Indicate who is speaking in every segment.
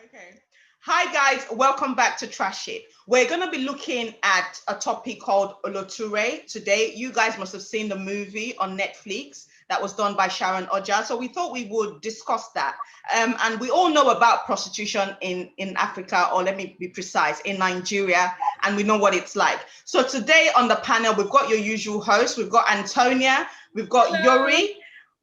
Speaker 1: Okay. Hi guys, welcome back to Trash It. We're gonna be looking at a topic called Oloture today. You guys must have seen the movie on Netflix that was done by Sharon Oja. So we thought we would discuss that. And we all know about prostitution in Africa, or let me be precise, in Nigeria, and we know what it's like. So today on the panel, we've got your usual hosts. We've got Antonia, we've got Yuri,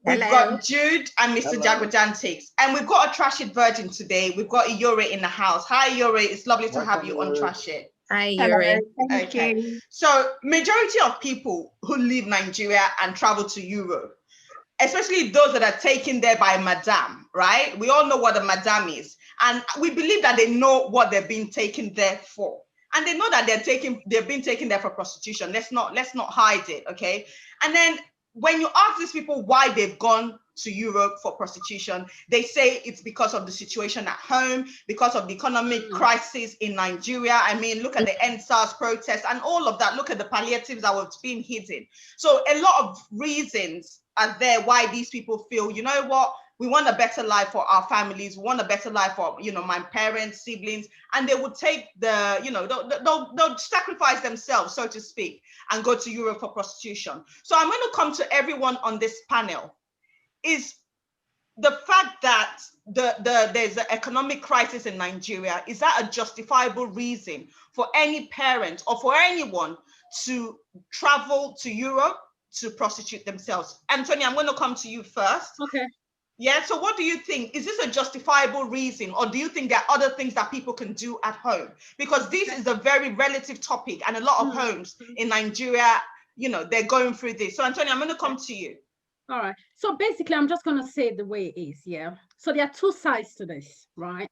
Speaker 1: we've got Jude and Mr. Jagwajantics. And we've got a Trash It virgin today. We've got Yuri in the house. Hi, Yuri. It's lovely to have you on Trash It.
Speaker 2: Hi, Yuri.
Speaker 1: Okay. So majority of people who leave Nigeria and travel to Europe, especially those that are taken there by madame, right? We all know what a madame is. And we believe that they know what they're being taken there for. And they know that they're being taken there for prostitution. Let's not hide it, okay? And then when you ask these people why they've gone to Europe for prostitution, they say it's because of the situation at home, because of the economic crisis in Nigeria. I mean, look at the NSAS protests and all of that. Look at the palliatives that was being hidden. So a lot of reasons are there why these people feel, you know what, we want a better life for our families, we want a better life for, my parents, siblings, and they would take they'll sacrifice themselves, so to speak, and go to Europe for prostitution. So I'm going to come to everyone on this panel. Is the fact that there's an economic crisis in Nigeria, is that a justifiable reason for any parent or for anyone to travel to Europe to prostitute themselves? Antonia, I'm going to come to you first.
Speaker 2: Okay.
Speaker 1: Yeah, so what do you think? Is this a justifiable reason, or do you think there are other things that people can do at home? Because this is a very relative topic, and a lot of homes in Nigeria, they're going through this. So Antonia, I'm going to come to you.
Speaker 2: All right. So basically, I'm just going to say it the way it is, yeah? So there are two sides to this, right?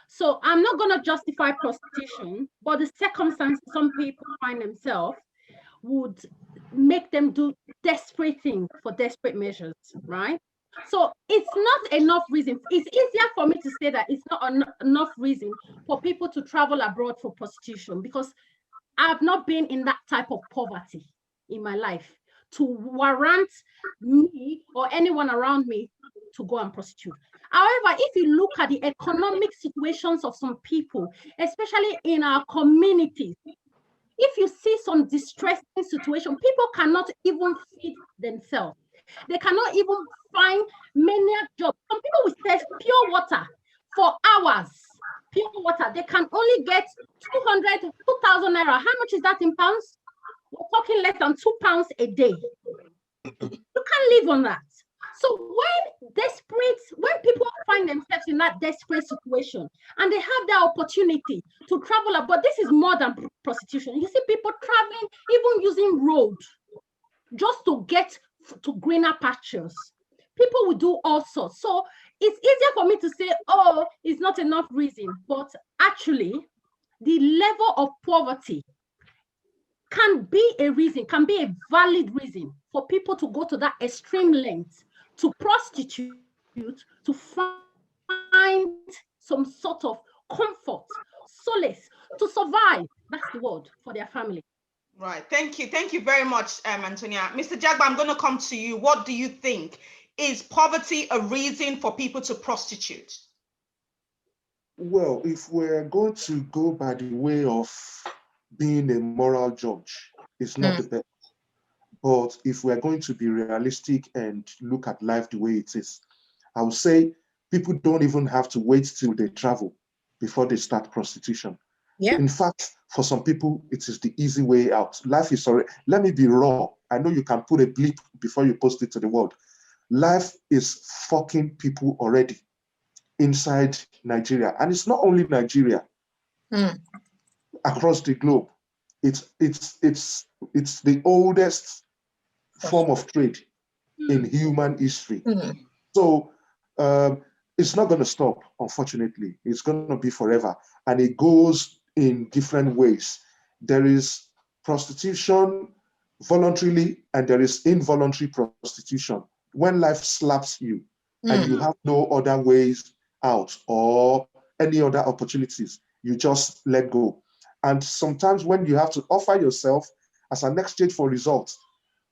Speaker 2: So I'm not going to justify prostitution, but the circumstances some people find themselves would make them do desperate things for desperate measures, right? So it's not enough reason. It's easier for me to say that it's not enough reason for people to travel abroad for prostitution, because I've not been in that type of poverty in my life to warrant me or anyone around me to go and prostitute. However, if you look at the economic situations of some people, especially in our communities, if you see some distressing situation, people cannot even feed themselves. They cannot even find many jobs. Some people will sell pure water for hours. Pure water. They can only get 200, 2,000 naira. How much is that in pounds? We're talking less than £2 a day. You can't live on that. So when people find themselves in that desperate situation and they have the opportunity to travel abroad, this is more than prostitution. You see people traveling, even using road, just to get to greener pastures. People will do all sorts. So it's easier for me to say, oh, it's not enough reason. But actually, the level of poverty can be a reason, can be a valid reason for people to go to that extreme length to prostitute, to find some sort of comfort, solace, to survive. That's the word, for their family.
Speaker 1: Right. Thank you very much, Antonia. Mr. Jagba, I'm going to come to you. What do you think? Is poverty a reason for people to prostitute?
Speaker 3: Well, if we're going to go by the way of being a moral judge, it's not the best. But if we're going to be realistic and look at life the way it is, I would say people don't even have to wait till they travel before they start prostitution. Yeah. In fact, for some people, it is the easy way out. Life is already, let me be raw. I know you can put a bleep before you post it to the world. Life is fucking people already inside Nigeria. And it's not only Nigeria, across the globe. It's the oldest form of trade in human history. So it's not going to stop, unfortunately. It's going to be forever. And it goes in different ways. There is prostitution voluntarily, and there is involuntary prostitution. When life slaps you and you have no other ways out or any other opportunities, you just let go. And sometimes when you have to offer yourself as an exchange for results,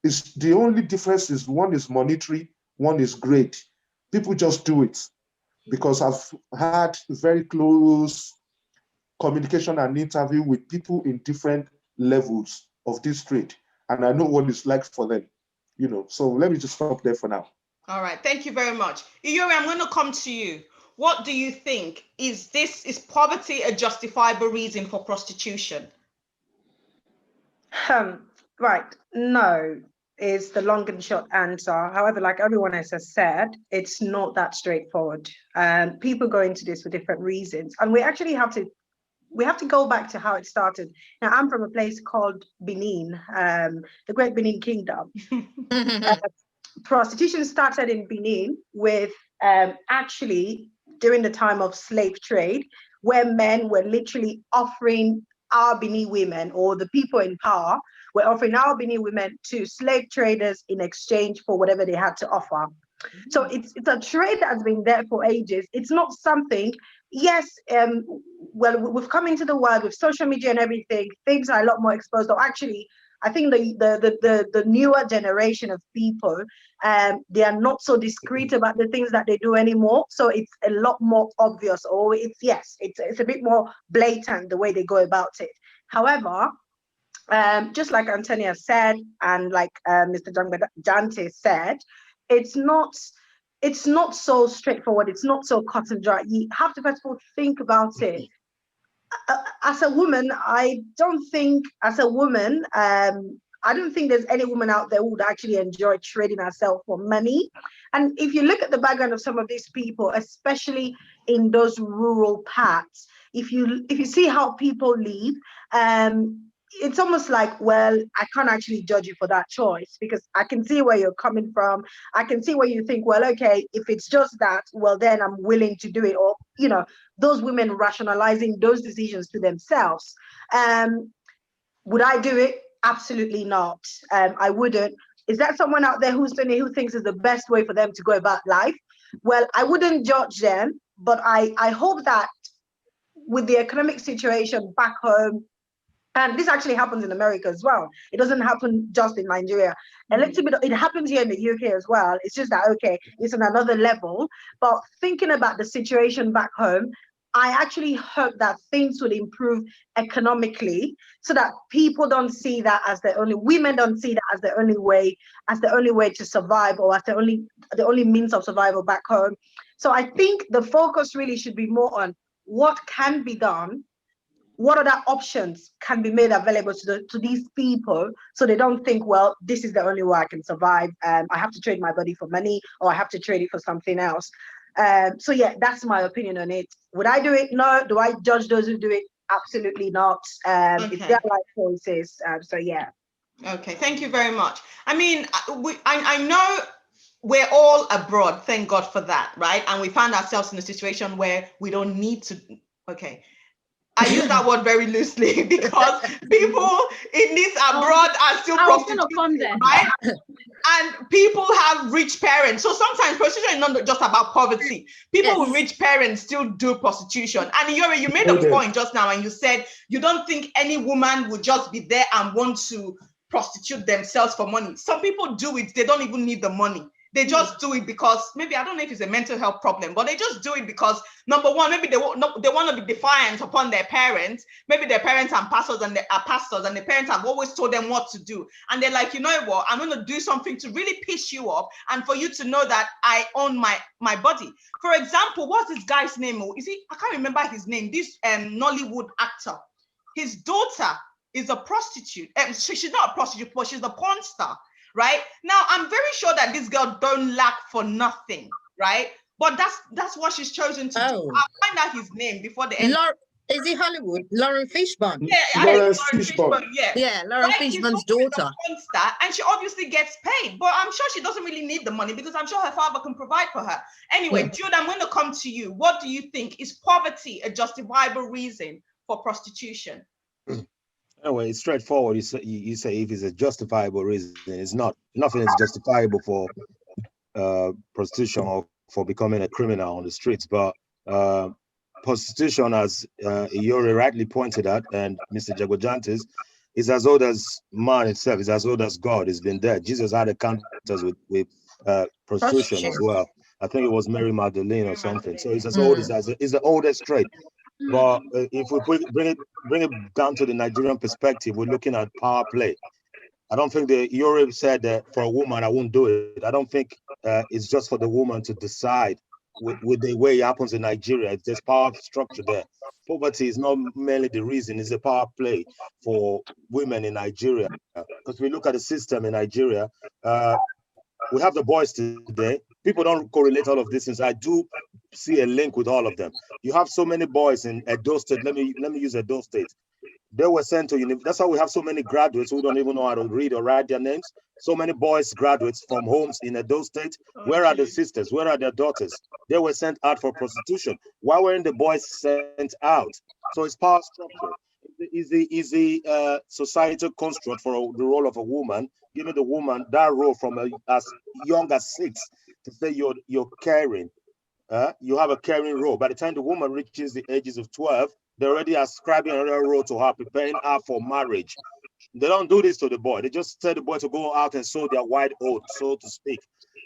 Speaker 3: the only difference is one is monetary, one is great. People just do it. because I've had very close communication and interview with people in different levels of this trade, and I know what it's like for them, you know. So let me just stop there for now.
Speaker 1: All right, thank you very much. Iyori, I'm going to come to you. What do you think? Is poverty a justifiable reason for prostitution?
Speaker 4: Right, no is the long and short answer. However, like everyone else has said, it's not that straightforward. People go into this for different reasons, and we actually have to go back to how it started. Now, I'm from a place called Benin, the Great Benin Kingdom. Prostitution started in Benin with actually during the time of slave trade, where men were literally offering our Benin women, or the people in power were offering our Benin women to slave traders in exchange for whatever they had to offer. So it's a trade that has been there for ages. It's not something, yes, well, we've come into the world with social media and everything, things are a lot more exposed. Or actually, I think the newer generation of people, they are not so discreet about the things that they do anymore. So it's a lot more obvious, or it's a bit more blatant the way they go about it. However, just like Antonia said, and like Mr. Jante said, it's not so straightforward. It's not so cut and dry. You have to first of all think about it. As a woman, I don't think there's any woman out there who would actually enjoy trading herself for money. And if you look at the background of some of these people, especially in those rural parts, if you see how people live, it's almost like, well, I can't actually judge you for that choice, because I can see where you're coming from. I can see where you think, well, okay, if it's just that, well, then I'm willing to do it. Or, you know, those women rationalizing those decisions to themselves. Would I do it? Absolutely not. I wouldn't. Is that someone out there who thinks is the best way for them to go about life? Well, I wouldn't judge them, but I hope that with the economic situation back home, and this actually happens in America as well. It doesn't happen just in Nigeria. A little bit, it happens here in the UK as well. It's just that, okay, it's on another level. But thinking about the situation back home, I actually hope that things will improve economically, so that people don't see that as women don't see that as the only way to survive, or as the only means of survival back home. So I think the focus really should be more on what can be done. What other options can be made available to these people, so they don't think, well, this is the only way I can survive. I have to trade my body for money, or I have to trade it for something else. So yeah, that's my opinion on it. Would I do it? No. Do I judge those who do it? Absolutely not. It's their life choices. So yeah.
Speaker 1: Okay, thank you very much. I mean, I know we're all abroad, thank God for that, right? And we find ourselves in a situation where we don't need to, okay. I use that word very loosely, because people in this abroad are still prostituting, right? And people have rich parents. So sometimes prostitution is not just about poverty. People with rich parents still do prostitution. And Iyori, you made a point just now, and you said you don't think any woman would just be there and want to prostitute themselves for money. Some people do it. They don't even need the money. They just do it because, maybe, I don't know if it's a mental health problem, but they just do it because, number one, maybe they want to be defiant upon their parents. Maybe their parents are pastors, and the parents have always told them what to do. And they're like, you know what, I'm going to do something to really piss you off, and for you to know that I own my body. For example, what's this guy's name? I can't remember his name. This Nollywood actor. His daughter is a prostitute. She's not a prostitute, but she's a porn star. Right now, I'm very sure that this girl don't lack for nothing, right? But that's what she's chosen to do. I'll find out his name before the end.
Speaker 5: Is it Hollywood? Lauren Fishburne.
Speaker 1: Yeah, Lauren Fishburne.
Speaker 5: Yeah, Lauren Fishburne's daughter.
Speaker 1: And she obviously gets paid, but I'm sure she doesn't really need the money, because I'm sure her father can provide for her. Anyway, Jude, I'm going to come to you. What do you think? Is poverty a justifiable reason for prostitution?
Speaker 6: Anyway, it's straightforward. You say if it's a justifiable reason, it's not. Nothing is justifiable for prostitution or for becoming a criminal on the streets. But prostitution, as Iyori rightly pointed out, and Mr. Jagojantes, is as old as man itself. Is as old as God. It's been there. Jesus had encounters with prostitution as well. I think it was Mary Magdalene or something. So it's as old as it's the oldest trade. But if we bring it down to the Nigerian perspective, we're looking at power play. I don't think Europe said that for a woman, I won't do it. I don't think it's just for the woman to decide with the way it happens in Nigeria. There's power structure there. Poverty is not merely the reason, it's a power play for women in Nigeria. Because we look at the system in Nigeria, we have the boys today. People don't correlate all of this since I do see a link with all of them. You have so many boys in Edo State. Let me use Edo State. They were sent to university. That's why we have so many graduates who don't even know how to read or write their names. So many boys graduates from homes in Edo State. Where are the sisters? Where are their daughters? They were sent out for prostitution. Why weren't the boys sent out? So it's power structure. Is the societal construct for the role of a woman, giving the woman that role from as young as 6 to say you're caring. You have a caring role. By the time the woman reaches the ages of 12, they're already ascribing another role to her, preparing her for marriage. They don't do this to the boy. They just tell the boy to go out and sow their white oat, so to speak.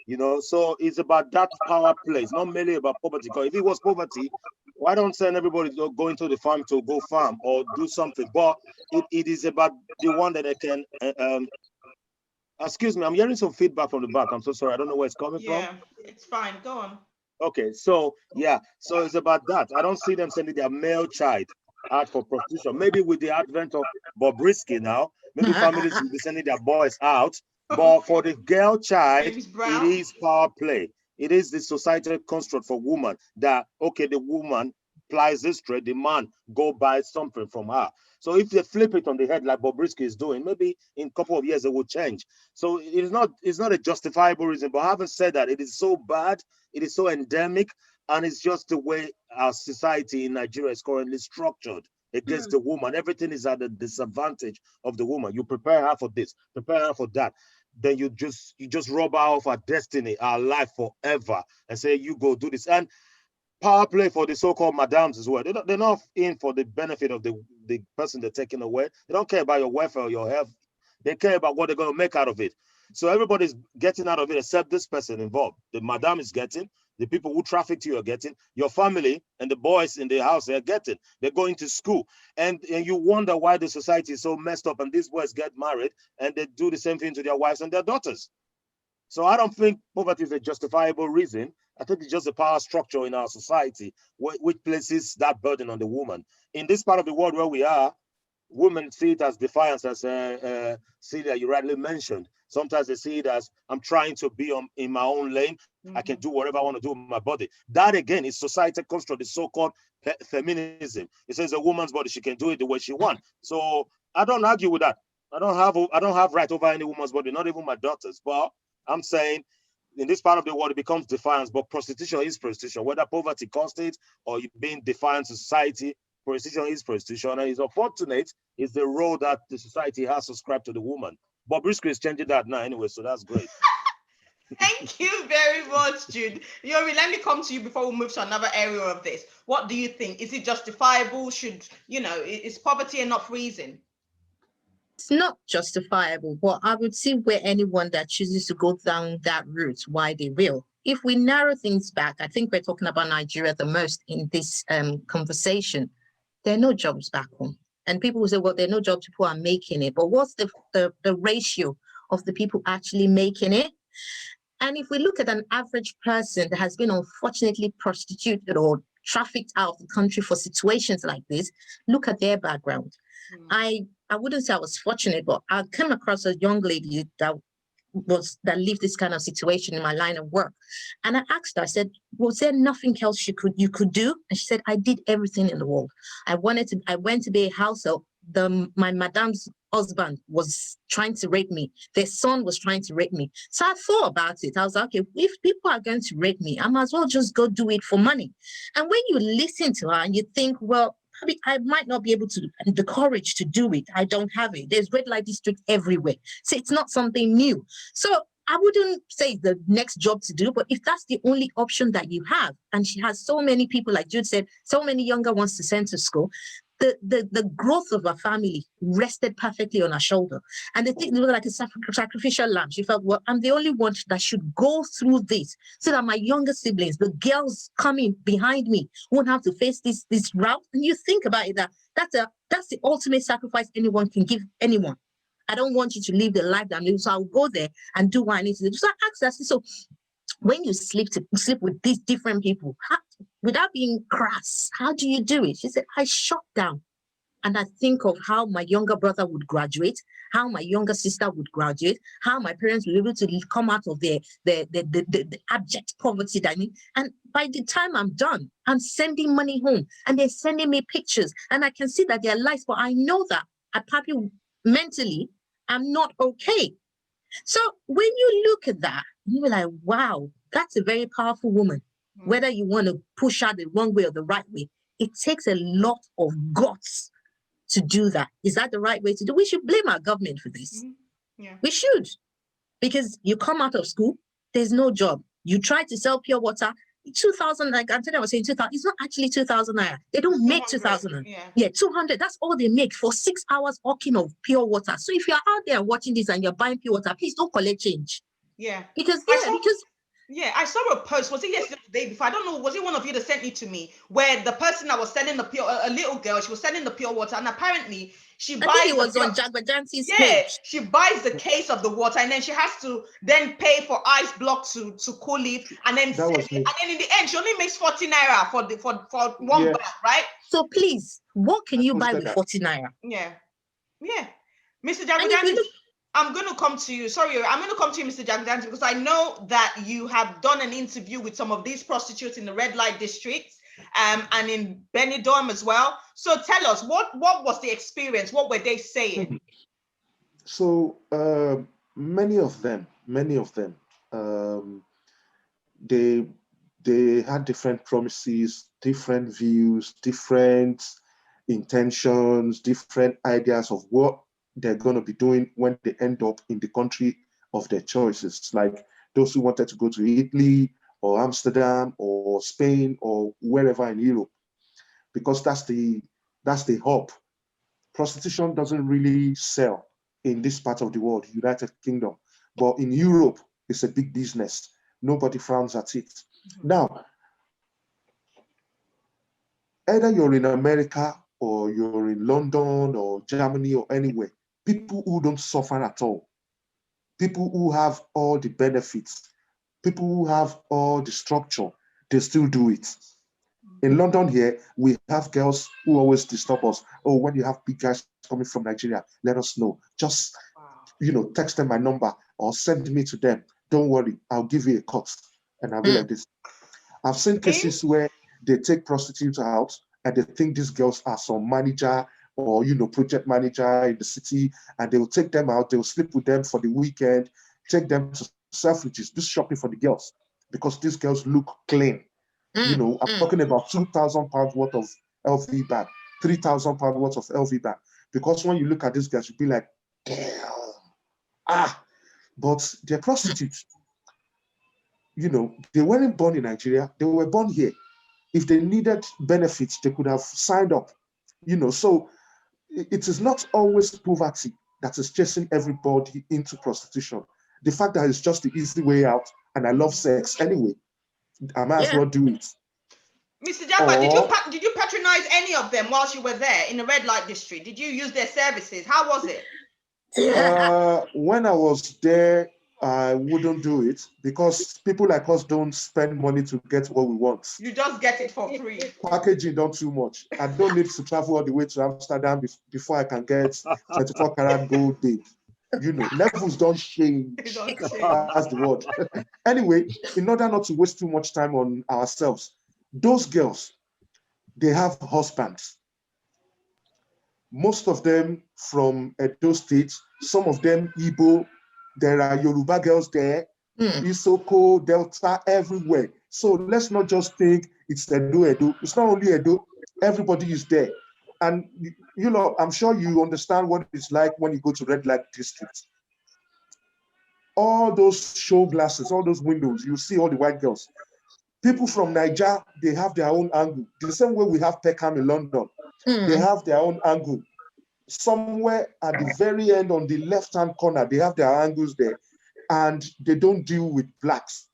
Speaker 6: You know, so it's about that power play. It's not merely about poverty. Because if it was poverty, why don't send everybody to go into the farm to go farm or do something? But it is about the one that they can. Excuse me, I'm hearing some feedback from the back. I'm so sorry. I don't know where it's coming from.
Speaker 1: Yeah, it's fine. Go on.
Speaker 6: Okay, so yeah, so it's about that. I don't see them sending their male child out for prostitution. Maybe with the advent of Bobrisky now, maybe families will be sending their boys out. But for the girl child, it is power play. It is the societal construct for woman that, okay, the woman plies this trade, the man go buy something from her. So if they flip it on the head like Bobrisky is doing, maybe in a couple of years it will change. So it's not a justifiable reason. But having said that, it is so bad, it is so endemic, and it's just the way our society in Nigeria is currently structured against the woman. Everything is at the disadvantage of the woman. You prepare her for this, prepare her for that. Then you just rob her of her destiny, our life forever, and say, you go do this. And power play for the so-called madams as well. They're not in for the benefit of the person they're taking away. They don't care about your welfare or your health. They care about what they're going to make out of it. So everybody's getting out of it except this person involved. The madam is getting, the people who trafficked you are getting, your family and the boys in the house they're getting. They're going to school. And you wonder why the society is so messed up and these boys get married and they do the same thing to their wives and their daughters. So I don't think poverty is a justifiable reason. I think it's just the power structure in our society which places that burden on the woman. In this part of the world where we are, women see it as defiance, as Celia, you rightly mentioned. Sometimes they see it as, I'm trying to be in my own lane. I can do whatever I want to do with my body. That, again, is societal construct, the so-called feminism. It says a woman's body, she can do it the way she wants. So I don't argue with that. I don't have right over any woman's body, not even my daughter's. But I'm saying, in this part of the world, it becomes defiance. But prostitution is prostitution. Whether poverty caused it or you being defiant to society, prostitution is prostitution. And it's unfortunate, it's the role that the society has subscribed to the woman. Bobrisky is changing that now anyway, so that's great.
Speaker 1: Thank you very much, Jude. Yori, let me come to you before we move to another area of this. What do you think? Is it justifiable? Is poverty enough reason?
Speaker 5: It's not justifiable, but I would see where anyone that chooses to go down that route, why they will. If we narrow things back, I think we're talking about Nigeria the most in this conversation. There are no jobs back home. And people will say, well, there are no jobs, people are making it. But what's the ratio of the people actually making it? And if we look at an average person that has been unfortunately prostituted or trafficked out of the country for situations like this, look at their background. I wouldn't say I was fortunate, but I came across a young lady that lived this kind of situation in my line of work. And I asked her, I said, was there nothing else you could do? And she said, I did everything in the world. I went to be a house help. My madam's husband was trying to rape me. Their son was trying to rape me. So I thought about it. I was like, okay, if people are going to rape me, I might as well just go do it for money. And when you listen to her and you think, well, I might not be able to, the courage to do it. I don't have it. There's red light district everywhere. So it's not something new. So I wouldn't say the next job to do, but if that's the only option that you have, and she has so many people, like Jude said, so many younger ones to send to school, the growth of her family rested perfectly on her shoulder. And they think they were like a sacrificial lamb. She felt, well, I'm the only one that should go through this so that my younger siblings, the girls coming behind me, won't have to face this route. And you think about it, that's the ultimate sacrifice anyone can give anyone. I don't want you to live the life that I'm living, so I'll go there and do what I need to do. So I asked her, so when you sleep with these different people, without being crass, how do you do it? She said, I shut down and I think of how my younger brother would graduate, how my younger sister would graduate, how my parents will be able to come out of the abject poverty that I need. And by the time I'm done, I'm sending money home and they're sending me pictures and I can see that they're lives, but I know that I probably mentally, I'm not okay. So when you look at that, you're like, wow, that's a very powerful woman. Whether you want to push her the wrong way or the right way, it takes a lot of guts to do that. Is that the right way to do? We should blame our government for this.
Speaker 1: Yeah.
Speaker 5: We should. Because you come out of school, there's no job. You try to sell pure water, 2,000, like Antonio was saying, 2,000, it's not actually 2,000 naira. They don't make 2,000. Yeah, 200, that's all they make for 6 hours hawking of pure water. So if you're out there watching this and you're buying pure water, please don't collect change.
Speaker 1: Yeah.
Speaker 5: Because,
Speaker 1: I saw a post, was it yesterday or the day before? I don't know, was it one of you that sent it to me, where the person that was selling the pure, a little girl, she was selling the pure water, and apparently she buys.
Speaker 5: I think it was on Jagbajanti's page.
Speaker 1: Yeah, she buys the case of the water, and then she has to then pay for ice block to cool it, and then sell it. And then in the end, she only makes 40 naira for one bag, right?
Speaker 5: So please, what can you buy with 40 naira?
Speaker 1: Yeah, Mr. Jagbajanti, I'm going to come to you. Sorry, I'm going to come to you, Mr. Jagbajanti, because I know that you have done an interview with some of these prostitutes in the red light districts and in Benidorm as well. So tell us, what was the experience? What were they saying?
Speaker 3: So many of them, they had different promises, different views, different intentions, different ideas of what they're going to be doing when they end up in the country of their choices. Like those who wanted to go to Italy or Amsterdam or Spain or wherever in Europe, because that's the hub. Prostitution doesn't really sell in this part of the world, United Kingdom, but in Europe, it's a big business. Nobody frowns at it. Now, either you're in America or you're in London or Germany or anywhere, people who don't suffer at all, people who have all the benefits, people who have all the structure, they still do it. In London here, we have girls who always disturb us. Oh, when you have big guys coming from Nigeria, let us know. Just, text them my number or send me to them. Don't worry, I'll give you a cut. And I'll be like this. I've seen cases where they take prostitutes out and they think these girls are some manager or, project manager in the city, and they will take them out, they will sleep with them for the weekend, take them to Selfridges, do shopping for the girls, because these girls look clean. I'm talking about £2,000 worth of LV bag, £3,000 worth of LV bag. Because when you look at these guys, you'll be like, damn, but they're prostitutes. They weren't born in Nigeria, they were born here. If they needed benefits, they could have signed up. So it is not always poverty that is chasing everybody into prostitution. The fact that it's just the easy way out, and I love sex anyway, I might as well do it.
Speaker 1: Mr. Jagba, did you patronize any of them whilst you were there in the red light district? Did you use their services? How was it?
Speaker 3: When I was there, I wouldn't do it because people like us don't spend money to get what we want.
Speaker 1: You just get it for free.
Speaker 3: Packaging don't too much. I don't need to travel all the way to Amsterdam before I can get 24 karat gold babe. Levels don't change. That's the word. Anyway, in order not to waste too much time on ourselves, those girls, they have husbands. Most of them from Edo State, some of them Igbo. There are Yoruba girls there, Isoko, Delta, everywhere. So let's not just think it's Edo. It's not only Edo, everybody is there. And, I'm sure you understand what it's like when you go to red light district. All those show glasses, all those windows, you see all the white girls. People from Niger, they have their own angle. The same way we have Peckham in London. They have their own angle. Somewhere at the very end on the left-hand corner, they have their angles there, and they don't deal with blacks.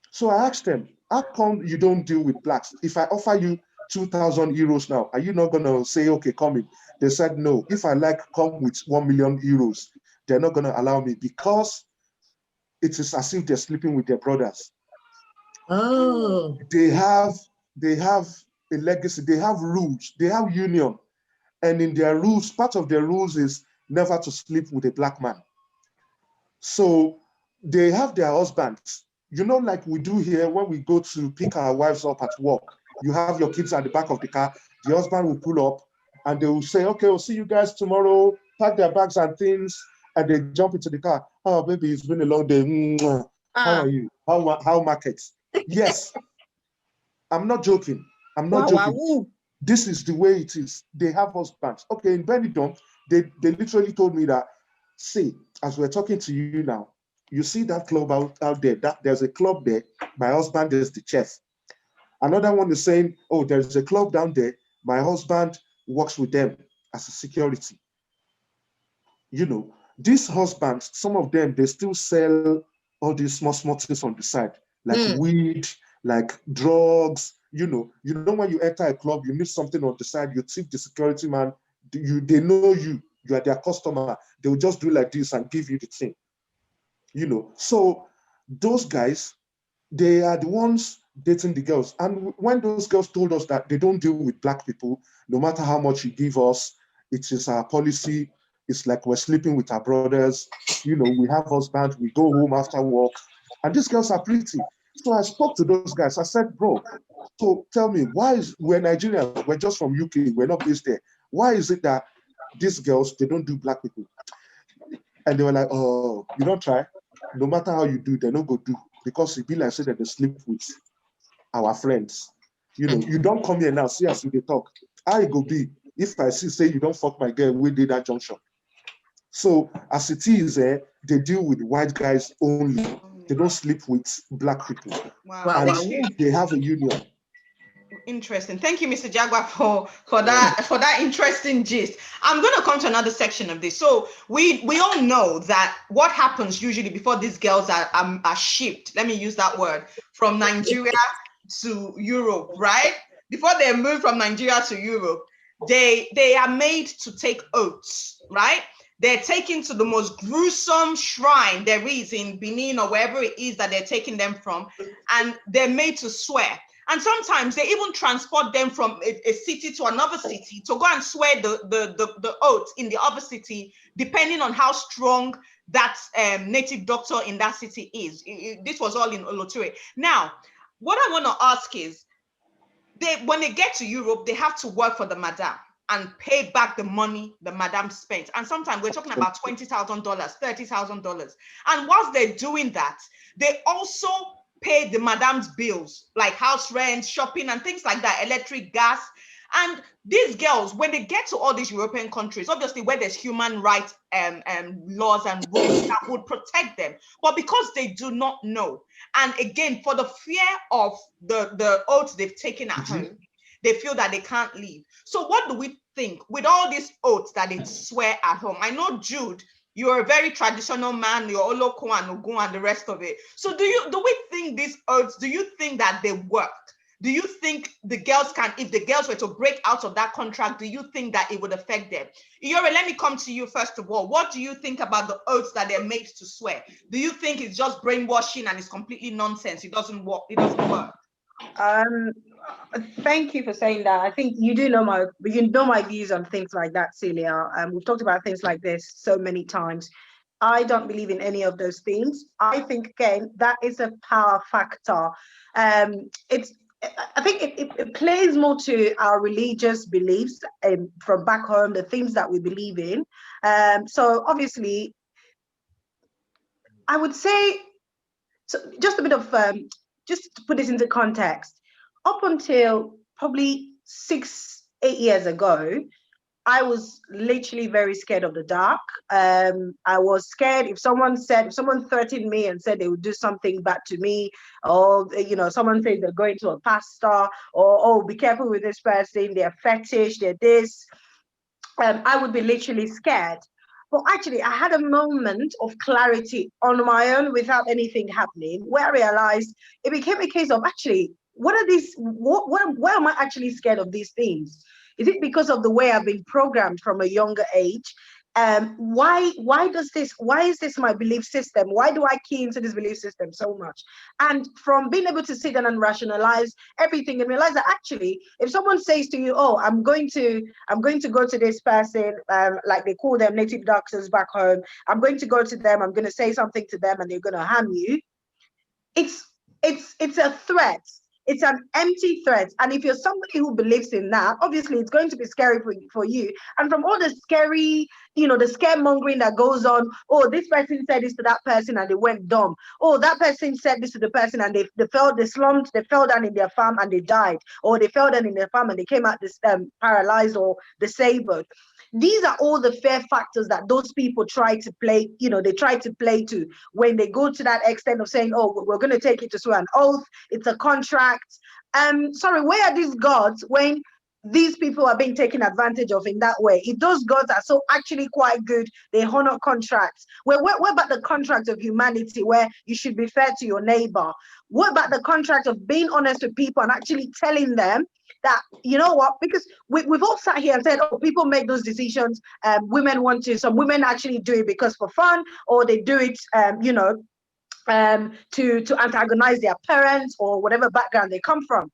Speaker 3: So I asked them, how come you don't deal with blacks? If I offer you 2,000 euros now, are you not going to say, okay, come in? They said, no, if I like come with 1 million euros, they're not going to allow me because it is as if they're sleeping with their brothers.
Speaker 5: Oh.
Speaker 3: They have a legacy, they have rules, they have union. And in their rules, part of their rules is never to sleep with a black man. So they have their husbands. You know, like we do here when we go to pick our wives up at work. You have your kids at the back of the car. The husband will pull up and they will say, okay, we'll see you guys tomorrow, pack their bags and things, and they jump into the car. Oh, baby, it's been a long day. How are you? How markets? Yes. I'm not joking. I'm not joking. This is the way it is. They have husbands. Okay, in Benidorm, they literally told me that, see, as we're talking to you now, you see that club out there, there's a club there, my husband is the chef. Another one is saying, oh, there's a club down there, my husband works with them as a security. You know, these husbands, some of them, they still sell all these small things on the side, like weed, like drugs. You know, when you enter a club, you meet something on the side, you tip the security man, they know you are their customer. They will just do like this and give you the thing. You know, so those guys, they are the ones dating the girls. And when those girls told us that they don't deal with black people, no matter how much you give us, it is our policy. It's like we're sleeping with our brothers. You know, we have husbands, we go home after work. And these girls are pretty. So I spoke to those guys. I said, bro, so tell me, we're Nigerians, we're just from UK, we're not based there. Why is it that these girls, they don't do black people? And they were like, oh, you don't try. No matter how you do, they're not going to do. Because it be like say that they sleep with our friends. You know, you don't come here now, see us they talk. I go be, if I say you don't fuck my girl, we did that junction. So as it is, they deal with white guys only. They don't sleep with black people.
Speaker 1: Wow.
Speaker 3: And they have a union.
Speaker 1: Interesting. Thank you, Mr. Jaguar, for that interesting gist. I'm going to come to another section of this. So we all know that what happens usually before these girls are shipped, let me use that word, from Nigeria to Europe, right? Before they move from Nigeria to Europe, they are made to take oaths, right? They're taken to the most gruesome shrine there is in Benin or wherever it is that they're taking them from, and they're made to swear. And sometimes they even transport them from a city to another city to go and swear the oath in the other city, depending on how strong that native doctor in that city is. This was all in Oloture. Now, what I want to ask is, when they get to Europe, they have to work for the madam and pay back the money the madam spent. And sometimes we're talking about $20,000, $30,000. And whilst they're doing that, they also pay the madam's bills, like house rent, shopping, and things like that, electric, gas. And these girls, when they get to all these European countries, obviously where there's human rights laws and rules that would protect them, but because they do not know, and again, for the fear of the oaths they've taken at home, they feel that they can't leave. So what do we think with all these oaths that they swear at home? I know, Jude, you're a very traditional man, you're Oloko and Ogun and the rest of it. So do we think these oaths, do you think that they work? Do you think the girls can, if the girls were to break out of that contract, do you think that it would affect them? Iyore, let me come to you first of all. What do you think about the oaths that they're made to swear? Do you think it's just brainwashing and it's completely nonsense? It doesn't work. It doesn't work.
Speaker 4: Thank you for saying that. I think you know my views on things like that, Celia. We've talked about things like this so many times. I don't believe in any of those things. I think, again, that is a power factor. I think it plays more to our religious beliefs from back home, the things that we believe in. So obviously, I would say, so just a bit of, just to put this into context, up until probably 6-8 years ago, I was literally very scared of the dark. I was scared if someone threatened me and said they would do something bad to me, or someone said they're going to a pastor, or oh, be careful with this person, they're fetish, they're this. I would be literally scared. But actually, I had a moment of clarity on my own without anything happening, where I realized it became a case of actually, what are these? Why am I actually scared of these things? Is it because of the way I've been programmed from a younger age? Why is this my belief system? Why do I key into this belief system so much? And from being able to sit down and rationalize everything and realize that actually, if someone says to you, oh, I'm going to go to this person, like they call them native doctors back home, I'm going to go to them, I'm going to say something to them and they're going to harm you. It's a threat. It's an empty threat. And if you're somebody who believes in that, obviously it's going to be scary for you. And from all the scary, the scaremongering that goes on, oh, this person said this to that person and they went dumb. Oh, that person said this to the person and they fell down in their farm and they died. Or they fell down in their farm and they came out paralyzed or disabled. These are all the fear factors that those people try to play, they try to play to when they go to that extent of saying, oh, we're going to take it to swear an oath, it's a contract. Sorry, where are these gods when these people are being taken advantage of in that way? If those gods are so actually quite good, they honor contracts. What about the contract of humanity where you should be fair to your neighbor? What about the contract of being honest with people and actually telling them that, you know what, because we've all sat here and said, oh, people make those decisions. Some women actually do it because for fun, or they do it, to antagonize their parents or whatever background they come from.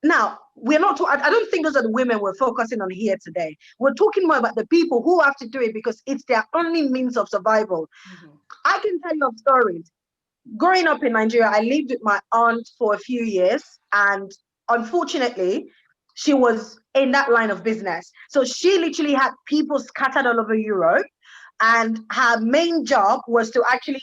Speaker 4: Now, I don't think those are the women we're focusing on here today. We're talking more about the people who have to do it because it's their only means of survival. Mm-hmm. I can tell you of stories. Growing up in Nigeria, I lived with my aunt for a few years, and unfortunately, she was in that line of business. So she literally had people scattered all over Europe, and her main job was to actually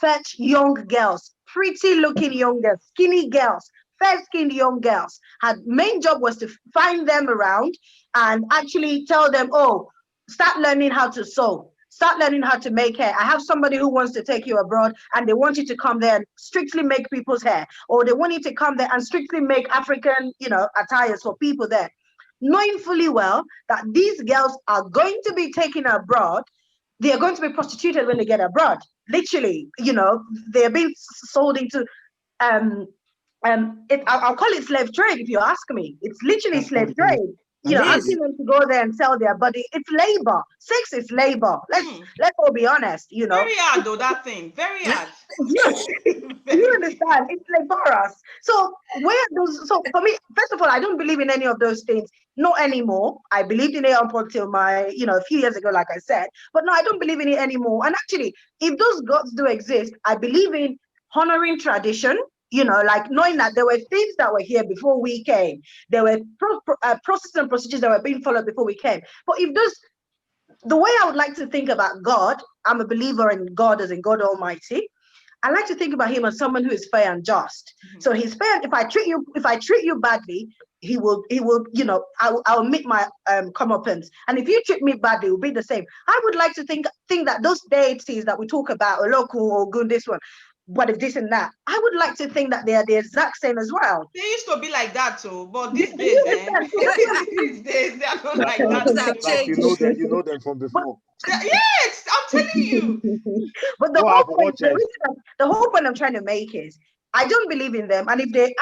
Speaker 4: fetch young girls, pretty looking young girls, skinny girls, fair-skinned young girls. Her main job was to find them around and actually tell them, oh, start learning how to sew. Start learning how to make hair. I have somebody who wants to take you abroad and they want you to come there and strictly make people's hair. Or they want you to come there and strictly make African, attires for people there. Knowing fully well that these girls are going to be taken abroad, they are going to be prostituted when they get abroad. Literally, they're being sold into, I'll call it slave trade if you ask me. It's literally slave trade. Asking them to go there and sell their body. It's labor. Sex is labor. Let's all be honest.
Speaker 1: Very hard though, that thing. Very hard.
Speaker 4: You understand? It's laborious. So for me, first of all, I don't believe in any of those things. Not anymore. I believed in it up until a few years ago, like I said. But no, I don't believe in it anymore. And actually, if those gods do exist, I believe in honoring tradition. Like knowing that there were things that were here before we came. There were processes and procedures that were being followed before we came. But the way I would like to think about God, I'm a believer in God as in God Almighty. I like to think about him as someone who is fair and just. Mm-hmm. So he's fair. If I treat you badly, he will, I will meet my comeuppance. And if you treat me badly, it will be the same. I would like to think that those deities that we talk about, Oloku or Ogun, this one, what if this and that? I would like to think that they are the exact same as well.
Speaker 1: They used to be like that too, but these days, they are not like that.
Speaker 6: Like you know them from before.
Speaker 1: Yes, I'm telling you.
Speaker 4: But the whole point I'm trying to make is, I don't believe in them. And if they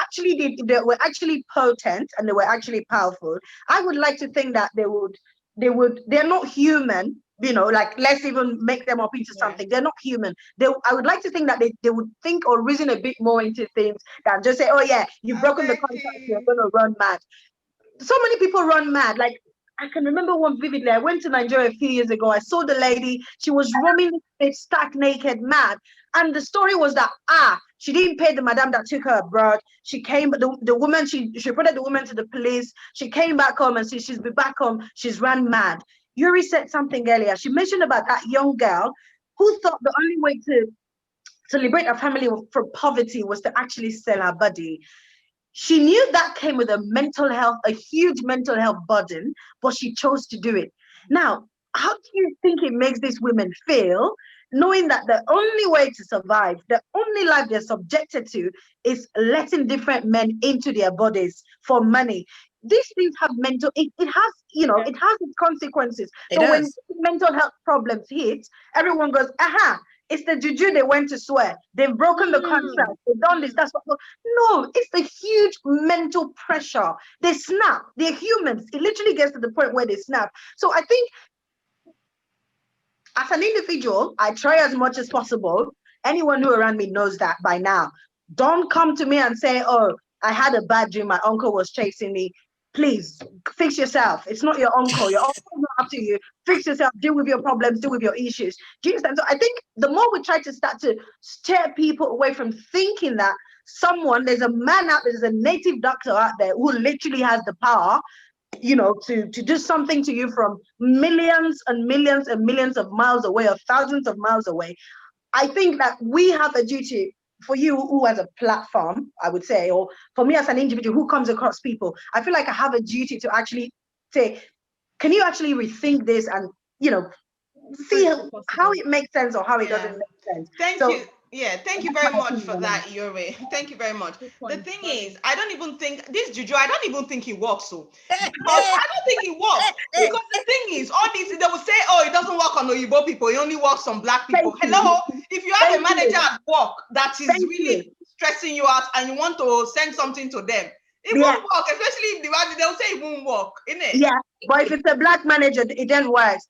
Speaker 4: were actually potent and they were actually powerful, I would like to think that they're not human. Like, let's even make them up into something. They're not human. I would like to think that they would think or reason a bit more into things than just say, oh yeah, you've broken the contract, you're going to run mad. So many people run mad. Like, I can remember one vividly. I went to Nigeria a few years ago. I saw the lady. She was roaming stark naked, mad. And the story was that, she didn't pay the madam that took her abroad. She came, but the woman, she reported the woman to the police. She came back home and she's been back home. She's run mad. Yuri said something earlier. She mentioned about that young girl who thought the only way to liberate her family from poverty was to actually sell her body. She knew that came with a huge mental health burden, but she chose to do it. Now, how do you think it makes these women feel, knowing that the only way to survive, the only life they're subjected to, is letting different men into their bodies for money? These things have mental, it has, you know, it has its consequences. So when mental health problems hit, everyone goes, aha, it's the juju they went to swear. They've broken the contract. They've done this. That's what. No, it's the huge mental pressure. They snap. They're humans. It literally gets to the point where they snap. So I think, as an individual, I try as much as possible. Anyone who around me knows that by now. Don't come to me and say, oh, I had a bad dream. My uncle was chasing me. Please fix yourself. It's not your uncle. Your uncle's not after you. Fix yourself. Deal with your problems. Deal with your issues. Do you understand? So I think the more we try to start to steer people away from thinking that there's a man out there, there's a native doctor out there who literally has the power, you know, to do something to you from millions and millions and millions of miles away, or thousands of miles away. I think that we have a duty, for you who has a platform, I would say, or for me as an individual who comes across people, I feel like I have a duty to actually say, can you actually rethink this and, you know, see how it makes sense or how it doesn't make sense.
Speaker 1: Thank you. Yeah, thank you very much for that, Yuri. Thank you very much. The thing is, I don't even think this juju, I don't even think it works. So because I don't think it works. Because the thing is, all these, they will say, oh, it doesn't work on Oyibo people, it only works on Black people. Hello, if you have a manager at work that is really stressing you out and you want to send something to them, it won't work, especially if they'll say it won't work, innit?
Speaker 4: Yeah, but if it's a Black manager, it then works.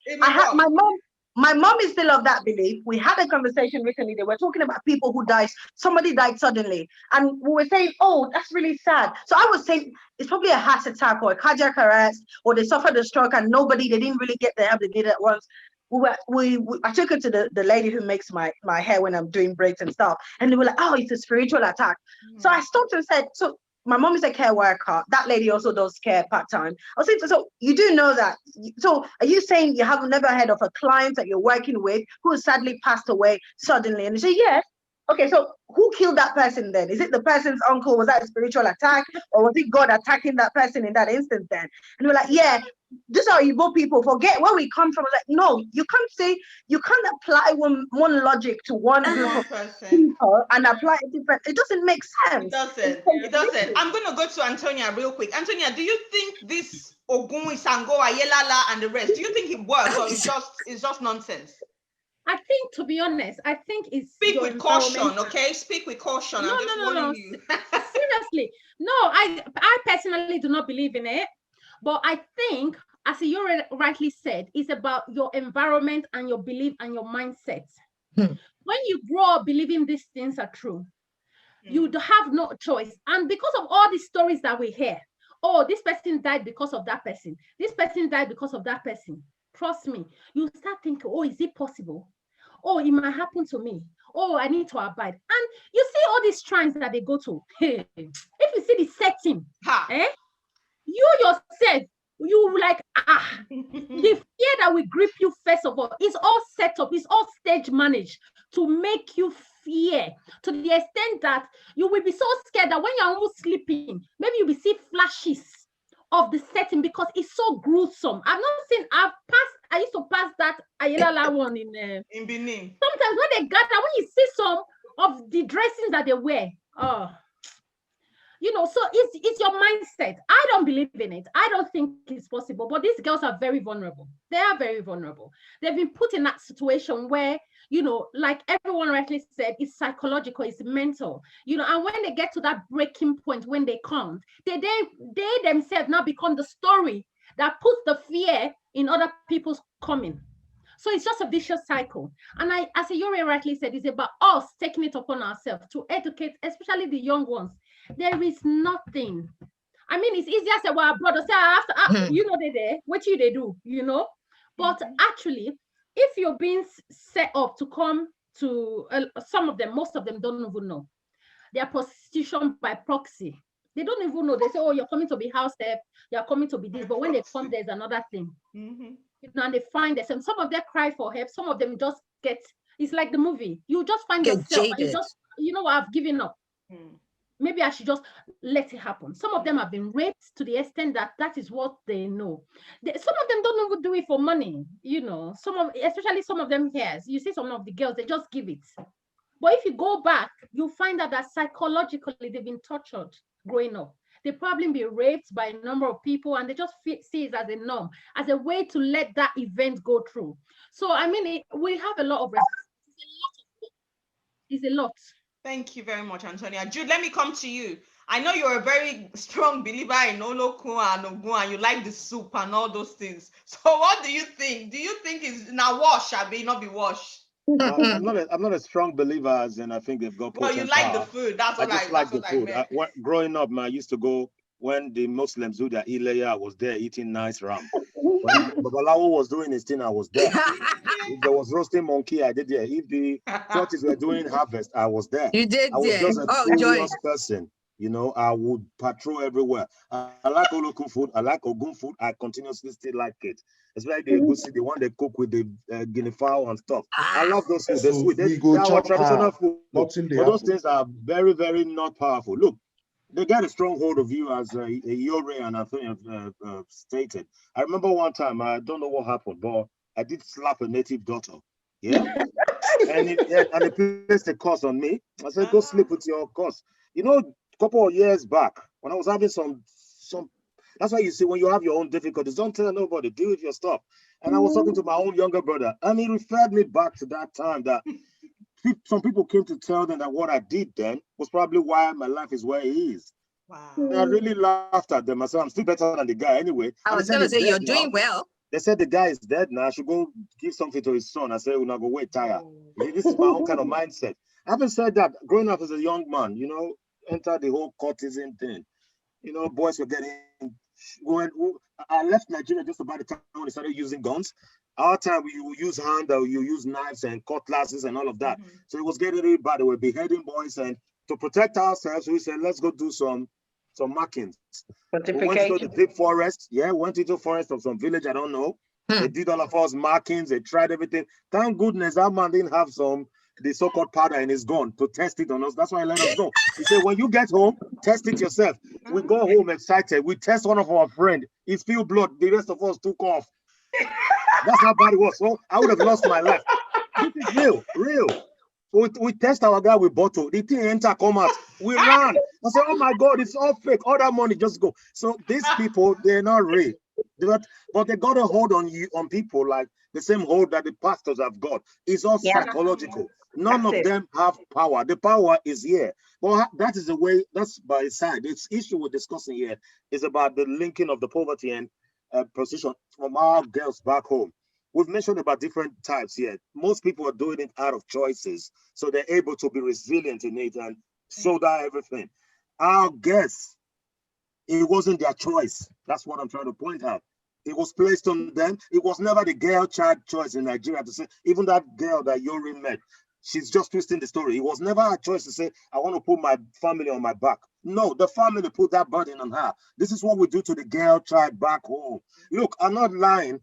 Speaker 4: My mom is still of that belief. We had a conversation recently. They were talking about people who died. Somebody died suddenly. And we were saying, oh, that's really sad. So I was saying it's probably a heart attack or a cardiac arrest, or they suffered a stroke and they didn't really get the help they needed at once. I took her to the lady who makes my hair when I'm doing braids and stuff. And they were like, oh, it's a spiritual attack. So I stopped and said, so my mom is a care worker. That lady also does care part-time. I was saying, so you do know that. So are you saying you have never heard of a client that you're working with who sadly passed away suddenly? And they say, yes. Okay, so who killed that person then? Is it the person's uncle? Was that a spiritual attack? Or was it God attacking that person in that instance then? And we're like, yeah, these are Igbo people. Forget where we come from. We're like, no, you can't apply one logic to one group of people and apply it different. It doesn't make sense.
Speaker 1: It doesn't. I'm going to go to Antonia real quick. Antonia, do you think this Ogun, Isango, Ayelala, and the rest, do you think it works, or it's just nonsense?
Speaker 2: I think, to be honest, I think it's
Speaker 1: speak with caution, okay? Speak with caution.
Speaker 2: No. Seriously, no. I personally do not believe in it, but I think, as you rightly said, it's about your environment and your belief and your mindset. When you grow up believing these things are true, you have no choice. And because of all these stories that we hear, oh, this person died because of that person. This person died because of that person. Trust me, you start thinking, oh, is it possible? Oh, it might happen to me. Oh, I need to abide. And you see all these shrines that they go to. Hey, if you see the setting, you yourself, you like, the fear that will grip you, first of all, is all set up, it's all stage managed to make you fear, to the extent that you will be so scared that when you're almost sleeping, maybe you will see flashes of the setting because it's so gruesome. I've not seen, I used to pass that Ayelala one in
Speaker 1: Benin.
Speaker 2: Sometimes when they gather, when you see some of the dressings that they wear, you know, so it's your mindset. I don't believe in it. I don't think it's possible, but these girls are very vulnerable. They are very vulnerable. They've been put in that situation where, you know, like everyone rightly said, it's psychological, it's mental, you know, and when they get to that breaking point, when they can't, they themselves now become the story that puts the fear in other people's coming. So it's just a vicious cycle. And as Yuri rightly said, it's about us taking it upon ourselves to educate, especially the young ones. There is nothing. I mean, it's easier to say, well, brother, say, after, you know, they're there, what they do, you know? But actually, if you're being set up to come to, some of them, most of them don't even know. They are prostitution by proxy. They don't even know. They say, oh, you're coming to be house help, you're coming to be this. But when they come, there's another thing. You know, and they find this. And some of them cry for help. Some of them just get, it's like the movie. You just find yourself. And you just, you know what, I've given up. maybe I should just let it happen. Some of them have been raped to the extent that that is what they know. Some of them don't even do it for money, you know. Especially some of them here, you see some of the girls, they just give it. But if you go back, you find out that psychologically they've been tortured growing up. They've probably been raped by a number of people, and they just see it as a norm, as a way to let that event go through. So, I mean, we have a lot of responsibility. It's a lot.
Speaker 1: Thank you very much, Antonia. Jude, let me come to you. I know you're a very strong believer in Olokun and Ogun, and you like the soup and all those things. So what do you think? Do you think it's now wash, or may not be wash?
Speaker 6: I'm not a strong believer, as in I think they've got
Speaker 1: Well, you like the food. That's what I just like the food.
Speaker 6: Growing up, man, I used to go when the Muslims do their Ilaya, I was there eating nice ram. When Babalawo was doing his thing, I was there. If there was roasting monkey, I did there. If the churches were doing harvest, I was there.
Speaker 5: You did
Speaker 6: I was
Speaker 5: there.
Speaker 6: just a curious person. You know, I would patrol everywhere. I like Olokun food. I like Ogun food. I continuously still like it. Especially the Egusi, the one they cook with the guinea fowl and stuff. I love those foods. They're sweet. They are our traditional food. But those things are very, very not powerful. Look, they get a strong hold of you, as Yore and I think stated. I remember one time, I don't know what happened, but I did slap a native daughter. Yeah. and it placed a curse on me. I said, go sleep with your curse. You know, a couple of years back, when I was having some, that's why you see when you have your own difficulties, don't tell nobody, deal with your stuff. And I was talking to my own younger brother, and he referred me back to that time that some people came to tell them that what I did then was probably why my life is where it is.
Speaker 1: Wow.
Speaker 6: And I really laughed at them. I said, I'm still better than the guy anyway.
Speaker 5: I was going to say, you're doing well.
Speaker 6: They said the guy is dead now. I should go give something to his son. I said, we're not going to wait, tire. This is my own kind of mindset. Having said that, growing up as a young man, you know, enter the whole courtesan thing. You know, boys were getting going. I left Nigeria just about the time when they started using guns. Our time, you use hand, or you use knives and cutlasses and all of that. So it was getting really bad. They were beheading boys, and to protect ourselves, we said, let's go do some markings. We went to the deep forest. Yeah, went into forest of some village, I don't know. They did all of us markings. They tried everything. Thank goodness that man didn't have the so-called powder in his gun to test it on us. That's why he let us go. He said, when you get home, test it yourself. We go home excited. We test one of our friends. He spilled blood. The rest of us took off. That's how bad it was. So I would have lost my life. This is real. We test our guy with bottle. The thing enter, come out. We ran. I said, oh my God, it's all fake. All that money just go. So these people, they're not real. But they got a hold on you, on people, like the same hold that the pastors have got. It's all psychological. None of them have power. The power is here. Well, that is the way, that's by its side. This issue we're discussing here is about the linking of the poverty and prostitution from our girls back home. We've mentioned about different types here. Most people are doing it out of choices, so they're able to be resilient in it and sold out everything. Our guests, it wasn't their choice. That's what I'm trying to point out. It was placed on them. It was never the girl child choice in Nigeria to say, even that girl that Yori met, she's just twisting the story. It was never a choice to say, I want to put my family on my back. No, the family put that burden on her. This is what we do to the girl child back home. Look, I'm not lying.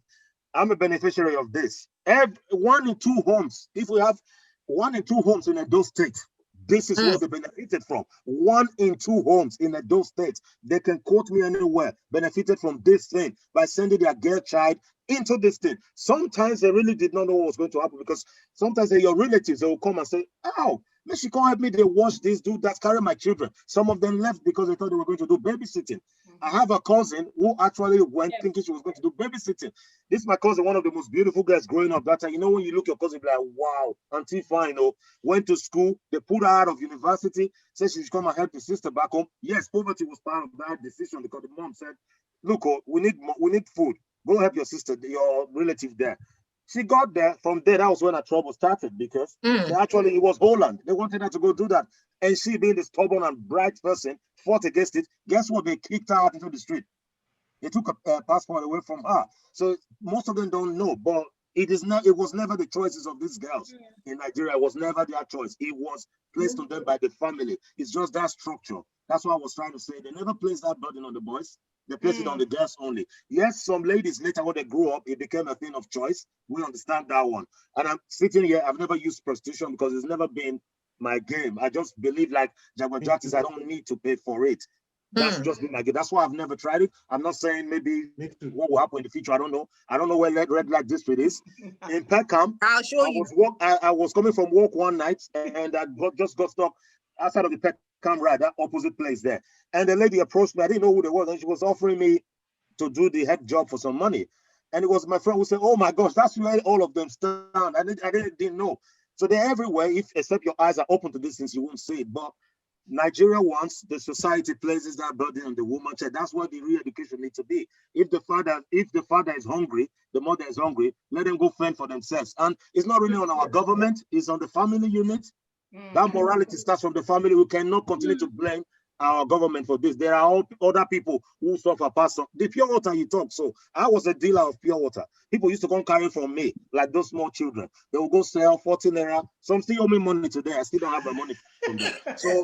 Speaker 6: I'm a beneficiary of this. 1 in 2 homes, if we have 1 in 2 homes in those states, this is what they benefited from. 1 in 2 homes in those states, they can quote me anywhere, benefited from this thing by sending their girl child into this thing. Sometimes they really did not know what was going to happen, because sometimes they're your relatives, they will come and say, oh, she can't help me, they wash this, do that, carry my children. Some of them left because they thought they were going to do babysitting. I have a cousin who actually went thinking she was going to do babysitting. This is my cousin, one of the most beautiful girls growing up that time. You know, when you look at your cousin, you're like, wow, auntie fine, went to school, they put her out of university, said she should come and help her sister back home. Yes, poverty was part of that decision, because the mom said, look, we need food. Go help your sister, your relative there. She got there. From there, that was when her trouble started, because it was Holland. They wanted her to go do that. And she, being the stubborn and bright person, fought against it. Guess what? They kicked her out into the street. They took a passport away from her. So most of them don't know, but it was never the choices of these girls in Nigeria. It was never their choice. It was placed on them by the family. It's just that structure. That's what I was trying to say. They never placed that burden on the boys. They placed it on the girls only. Yes, some ladies later, when they grew up, it became a thing of choice. We understand that one. And I'm sitting here, I've never used prostitution because it's never been my game. I just believe like Jaguar Justice, I don't need to pay for it. That's just been my game. That's why I've never tried it. I'm not saying maybe what will happen in the future. I don't know. I don't know where red light district is. In Peckham,
Speaker 5: I'll show you.
Speaker 6: I was coming from work one night and I just got stuck outside of the Peckham ride, that opposite place there. And the lady approached me. I didn't know who they was, and she was offering me to do the head job for some money. And it was my friend who said, "Oh my gosh, that's where all of them stand." I didn't know. So they're everywhere. Except your eyes are open to these things, you won't see it. But Nigeria wants the society places that burden on the woman. That's what the real education needs to be. If the father is hungry, the mother is hungry, let them go fend for themselves. And it's not really on our government, it's on the family unit. That morality starts from the family. We cannot continue to blame our government for this. There are other people who suffer past the pure water you talk. So I was a dealer of pure water. People used to come carry from me, like those small children. They will go sell 14 naira. Some still owe me money today. I still don't have the money from them. So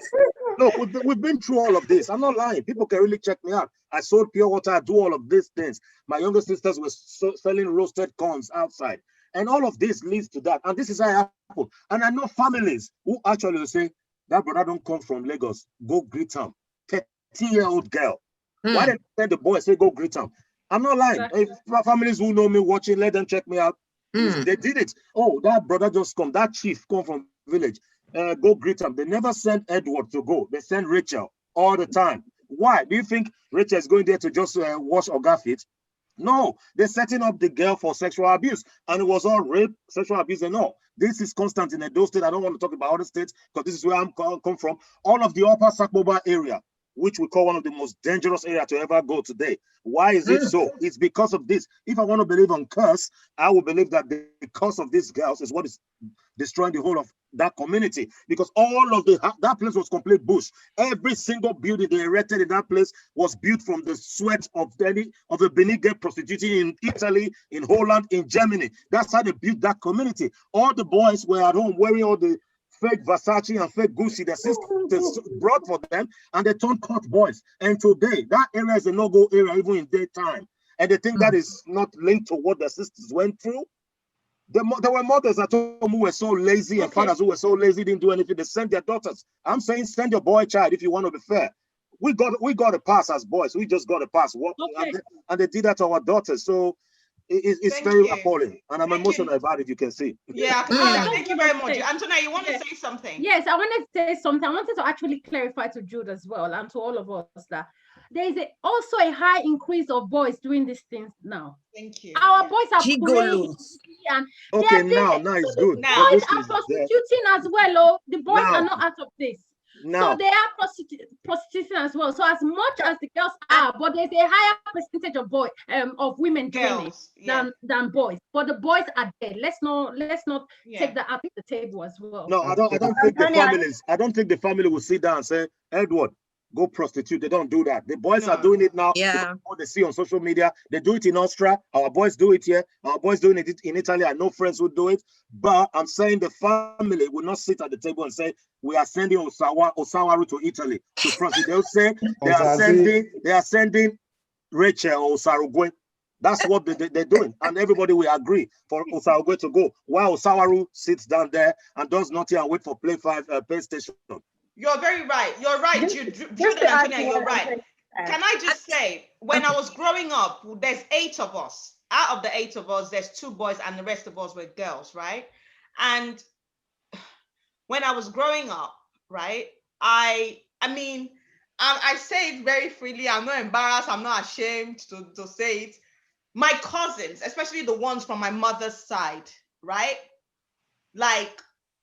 Speaker 6: look, we've been through all of this. I'm not lying. People can really check me out. I sold pure water. I do all of these things. My younger sisters were selling roasted corns outside. And all of this leads to that. And this is how it happened. And I know families who actually say, that brother don't come from Lagos. Go greet him. 13-year-old girl. Why didn't they send the boy say go greet him? I'm not lying. Exactly. If families who know me watching, let them check me out. They did it. Oh, that brother just come. That chief come from village. Go greet him. They never sent Edward to go. They send Rachel all the time. Why? Do you think Rachel is going there to just wash Oga feet? No, they're setting up the girl for sexual abuse. And it was all rape, sexual abuse and all. This is constant in Edo State. I don't want to talk about other states because this is where I'm come from. All of the upper Sakboba area, which we call one of the most dangerous areas to ever go today. Why is it so? It's because of this. If I want to believe on curse, I will believe that the curse of these girls is what is destroying the whole of that community, because all of that place was complete bush. Every single building they erected in that place was built from the sweat of the Benin girl prostituting in Italy, in Holland, in Germany. That's how they built that community. All the boys were at home wearing all the fake Versace and fake Gucci their sisters brought for them, and they turned court boys. And today, that area is a no-go area, even in daytime. And they think that is not linked to what their sisters went through. There were mothers at home who were so lazy and fathers who were so lazy, didn't do anything. They sent their daughters. I'm saying send your boy child if you want to be fair. We got a pass as boys. We just got a pass. And they did that to our daughters. So it's very appalling. And I'm emotional about it, you can see.
Speaker 1: Yeah, thank you very much. Antonia, you want to say something?
Speaker 2: Yes, I wanted to say something. I wanted to actually clarify to Jude as well and to all of us that there is also a high increase of boys doing these things now.
Speaker 1: Thank you.
Speaker 2: Our boys are
Speaker 5: gigolos.
Speaker 2: And
Speaker 6: okay, now it's good.
Speaker 2: Now boys are prostituting as well. Oh, the boys are not out of this.
Speaker 6: Now.
Speaker 2: So they are prostituting as well. So as much as the girls are, but there's a higher percentage of women doing it than boys. But the boys are there. Let's not take that up at the table as well.
Speaker 6: No, I don't think the families. I don't think the family will sit down and say, Edward, go prostitute. They don't do that. The boys are doing it now.
Speaker 5: Yeah.
Speaker 6: What they see on social media. They do it in Austria. Our boys do it here. Our boys doing it in Italy. I know friends who do it. But I'm saying the family will not sit at the table and say, we are sending Osawaru to Italy to prostitute. They'll say they are sending Rachel or Osaru. That's what they're doing. And everybody will agree for Osaru to go. While Osawaru sits down there and does nothing and wait for Play 5 pay station.
Speaker 1: You're very right. You're right, Jude and Antonia, you're right. Can I just say, when I was growing up, there's 8 of us. Out of the 8 of us, there's 2 boys and the rest of us were girls, right? And when I was growing up, right, I mean, I say it very freely. I'm not embarrassed. I'm not ashamed to say it. My cousins, especially the ones from my mother's side, right? Like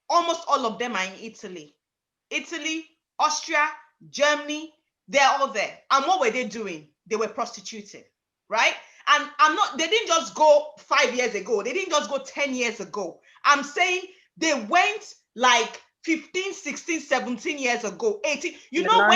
Speaker 1: almost all of them are in Italy, Austria, Germany, they're all there. And what were they doing? They were prostituting, right? And they didn't just go 5 years ago. They didn't just go 10 years ago. I'm saying they went like 15, 16, 17 years ago, 18. You know,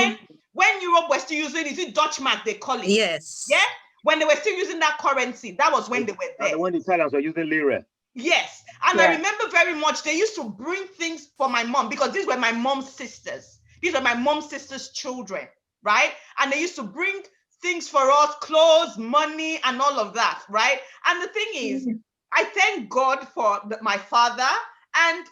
Speaker 1: when Europe was still using, is it Dutch mark they call it?
Speaker 5: Yes.
Speaker 1: Yeah? When they were still using that currency, that was when they were there.
Speaker 6: When the Italians were using lire.
Speaker 1: Yes. And I remember very much, they used to bring things for my mom because these were my mom's sisters. These were my mom's sisters' children, right? And they used to bring things for us, clothes, money, and all of that, right? And the thing is, I thank God for my father, and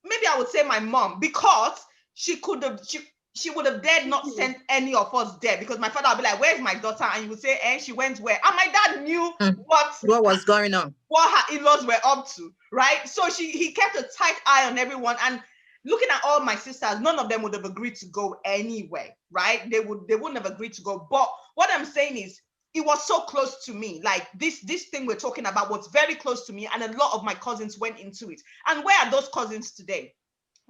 Speaker 1: maybe I would say my mom, because she would have dared not send any of us there, because my father would be like, where's my daughter? And you would say, she went where? And my dad knew
Speaker 5: what was going on,
Speaker 1: what her in-laws were up to, right? So he kept a tight eye on everyone. And looking at all my sisters, none of them would have agreed to go anywhere, right? They wouldn't have agreed to go. But what I'm saying is, it was so close to me. Like this thing we're talking about was very close to me, and a lot of my cousins went into it. And where are those cousins today?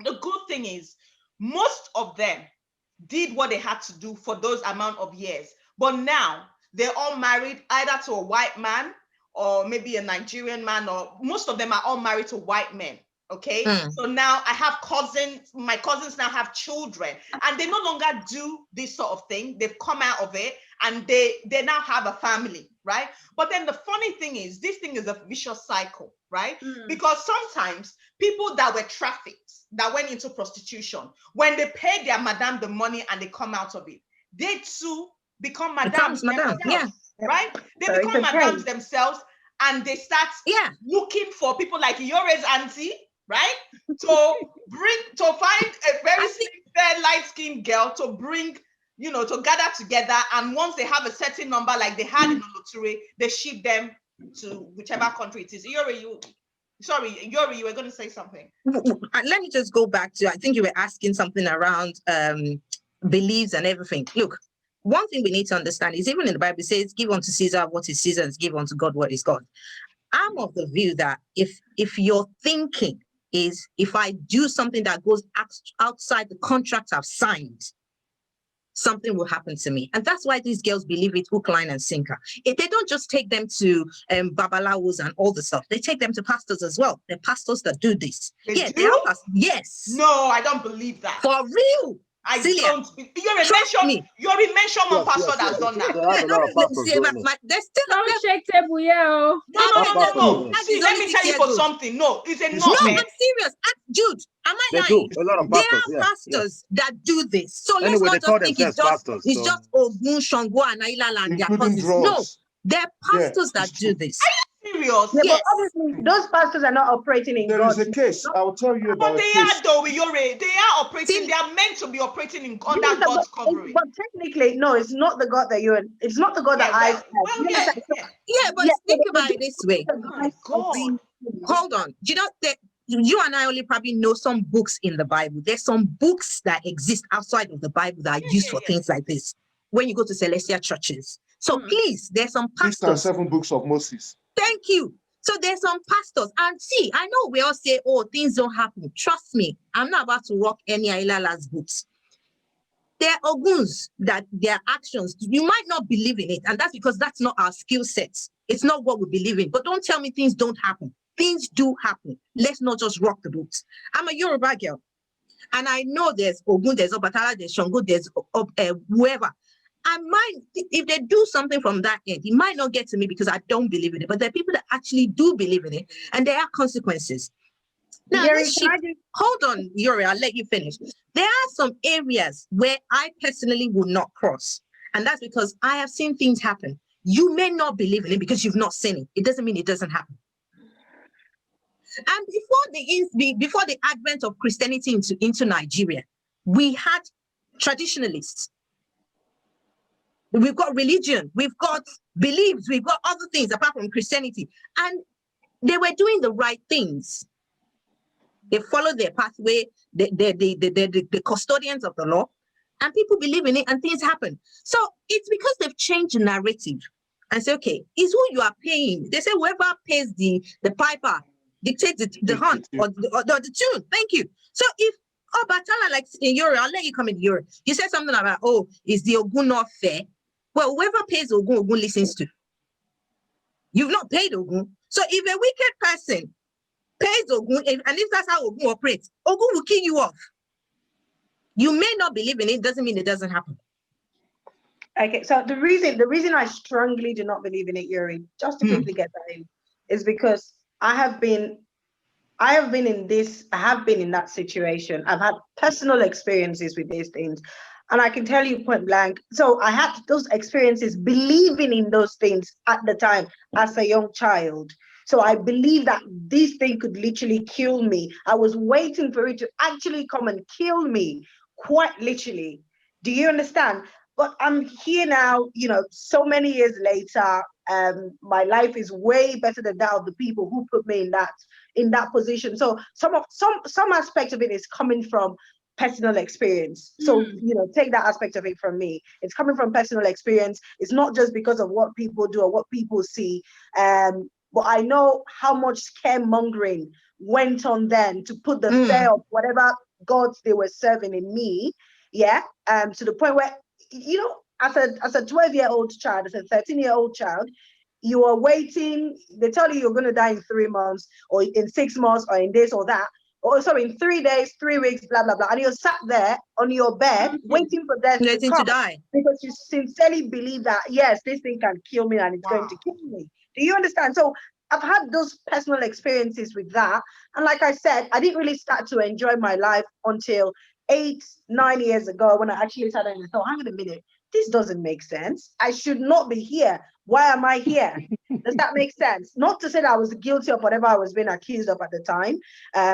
Speaker 1: The good thing is, most of them did what they had to do for those amount of years. But now they're all married either to a white man or maybe a Nigerian man, or most of them are all married to white men. Okay. So now I have cousins, my cousins now have children, and they no longer do this sort of thing. They've come out of it, and they now have a family, right? But then the funny thing is, this thing is a vicious cycle, right? Because sometimes people that were trafficked, that went into prostitution, when they pay their madam the money and they come out of it, they too become madams themselves, right? They become madams themselves, and they start looking for people like Yore's auntie, right? To find a very fair, light-skinned girl to bring, to gather together. And once they have a certain number, like they had in Oloture, they ship them to whichever country it is. Yori, you were going to say something.
Speaker 5: Let me just go back to, I think you were asking something around beliefs and everything. Look, one thing we need to understand is, even in the Bible, it says, give unto Caesar what is Caesar's, give unto God what is God. I'm of the view that if your thinking is, if I do something that goes outside the contract I've signed, something will happen to me. And that's why these girls believe it hook, line, and sinker. If they don't just take them to babalawos and all the stuff, they take them to pastors as well. They're pastors that do this.
Speaker 1: They
Speaker 5: do?
Speaker 1: They are
Speaker 5: yes.
Speaker 1: No, I don't believe that.
Speaker 5: For real.
Speaker 1: I
Speaker 5: Celia,
Speaker 1: don't. You're mention one pastor that's done that.
Speaker 5: There's still
Speaker 2: don't shake table,
Speaker 1: No. See, let me tell you for something. No, it's a no.
Speaker 5: No, I'm serious. Jude, am I lying?
Speaker 6: A lot of pastors,
Speaker 5: there are pastors that do this. So
Speaker 6: anyway,
Speaker 5: let's not just think it's just
Speaker 6: pastors,
Speaker 5: just Ogun, Shango, and Ailala and their cousins. No, there are pastors that do this.
Speaker 1: Serious?
Speaker 4: Yeah, but obviously those pastors are not operating in
Speaker 3: There
Speaker 4: God.
Speaker 3: is a case. I'll tell you about.
Speaker 1: But they are, though. They are operating. They are meant to be operating under God's covering.
Speaker 4: But technically, no, it's not the God that you're. It's not the God that I.
Speaker 5: But think about it this way.
Speaker 1: Oh God.
Speaker 5: Hold on. Do you know that you and I only probably know some books in the Bible? There's some books that exist outside of the Bible that are used for things like this. When you go to celestial churches, so please, there's some pastors.
Speaker 3: These are 7 books of Moses.
Speaker 5: Thank you. So there's some pastors, and see, I know we all say, oh, things don't happen. Trust me, I'm not about to rock any Ailala's boots. There are Oguns that their actions, you might not believe in it, and that's because that's not our skill sets. It's not what we believe in. But don't tell me things don't happen. Things do happen. Let's not just rock the boots. I'm a Yoruba girl, and I know there's Ogun, there's Obatala, there's Shango, there's whoever. I might, if they do something from that end, it might not get to me because I don't believe in it. But there are people that actually do believe in it, and there are consequences. Now, hold on, Yuri, I'll let you finish. There are some areas where I personally will not cross, and that's because I have seen things happen. You may not believe in it because you've not seen it. It doesn't mean it doesn't happen. And before the advent of Christianity into Nigeria, we had traditionalists. We've got religion, we've got beliefs, we've got other things apart from Christianity. And they were doing the right things. They followed their pathway, the custodians of the law, and people believe in it and things happen. So it's because they've changed the narrative and say, okay, it's who you are paying. They say whoever pays the piper dictates the hunt or the tune. Thank you. So if Batala, like in Europe, I'll let you come in Europe. You said something about, oh, is the Ogun not fair? Well, whoever pays Ogun, Ogun listens to. You've not paid Ogun. So if a wicked person pays Ogun, and if that's how Ogun operates, Ogun will kill you off. You may not believe in it, doesn't mean it doesn't happen.
Speaker 4: Okay, so the reason I strongly do not believe in it, Yuri, just to quickly get that in, is because I have been in that situation. I've had personal experiences with these things. And I can tell you point blank. So I had those experiences believing in those things at the time as a young child. So I believed that this thing could literally kill me. I was waiting for it to actually come and kill me, quite literally. Do you understand? But I'm here now, so many years later. My life is way better than that of the people who put me in that position. So some aspect of it is coming from personal experience. So, take that aspect of it from me. It's coming from personal experience. It's not just because of what people do or what people see. But I know how much scaremongering went on then to put the fear of whatever gods they were serving in me. Yeah. To the point where, as a 12-year-old child, as a 13-year-old child, you are waiting. They tell you you're going to die in 3 months or in 6 months or in this or that. Or sorry, in 3 days, 3 weeks, blah, blah, blah. And you're sat there on your bed waiting for death to come.
Speaker 5: Die.
Speaker 4: Because you sincerely believe that, yes, this thing can kill me and it's going to kill me. Do you understand? So I've had those personal experiences with that. And like I said, I didn't really start to enjoy my life until 8, 9 years ago when I actually started to thought, hang on a minute, this doesn't make sense. I should not be here. Why am I here? Does that make sense? Not to say that I was guilty of whatever I was being accused of at the time,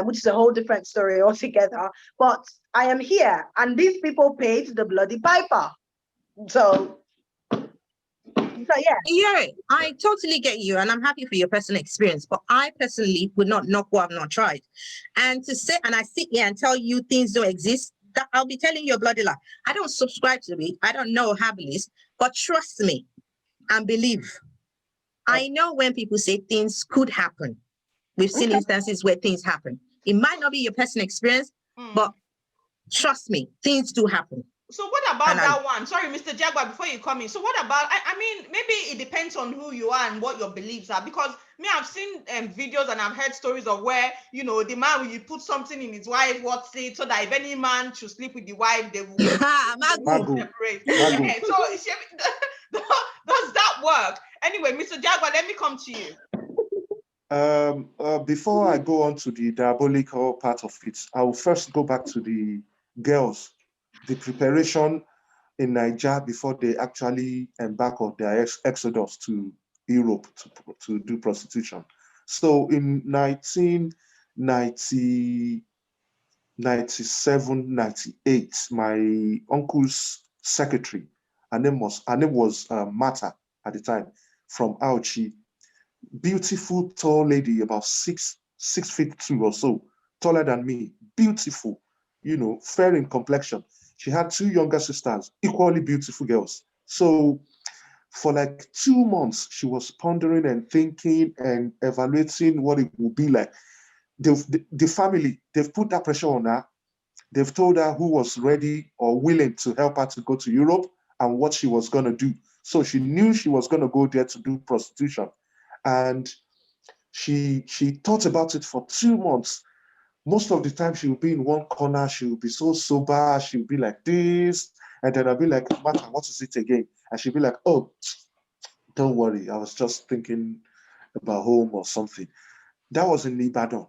Speaker 4: which is a whole different story altogether. But I am here, and these people paid the bloody piper. So yeah.
Speaker 5: Yeah, I totally get you, and I'm happy for your personal experience. But I personally would not knock what I've not tried. And to say, and I sit here and tell you things don't exist, that I'll be telling you a bloody lie. I don't subscribe to it. I don't know how it is, but trust me and believe. I know when people say things could happen. We've seen instances where things happen. It might not be your personal experience, but trust me, things do happen.
Speaker 1: So what about that one? Sorry, Mr. Jaguar, before you come in. So what about, I mean, maybe it depends on who you are and what your beliefs are. Because me, I've seen videos and I've heard stories of where, the man, when you put something in his wife, what's it, so that if any man should sleep with the wife, they will separate. Okay, so does that work? Anyway, Mr. Jaguar, let me come to you.
Speaker 3: Before I go on to the diabolical part of it, I will first go back to the girls, the preparation in Nigeria before they actually embark on their exodus to Europe to do prostitution. So in 1997, 98, my uncle's secretary, her name was Mata at the time, from Auchi, beautiful, tall lady, about 6'2" or so, taller than me, beautiful, fair in complexion. She had 2 younger sisters, equally beautiful girls. So for like 2 months, she was pondering and thinking and evaluating what it would be like. The family, they've put that pressure on her. They've told her who was ready or willing to help her to go to Europe and what she was going to do. So she knew she was going to go there to do prostitution. And she thought about it for 2 months. Most of the time she would be in one corner, she would be so sober, she would be like this, and then I'd be like, Martha, what is it again? And she'd be like, oh, don't worry, I was just thinking about home or something. That was in Ibadan.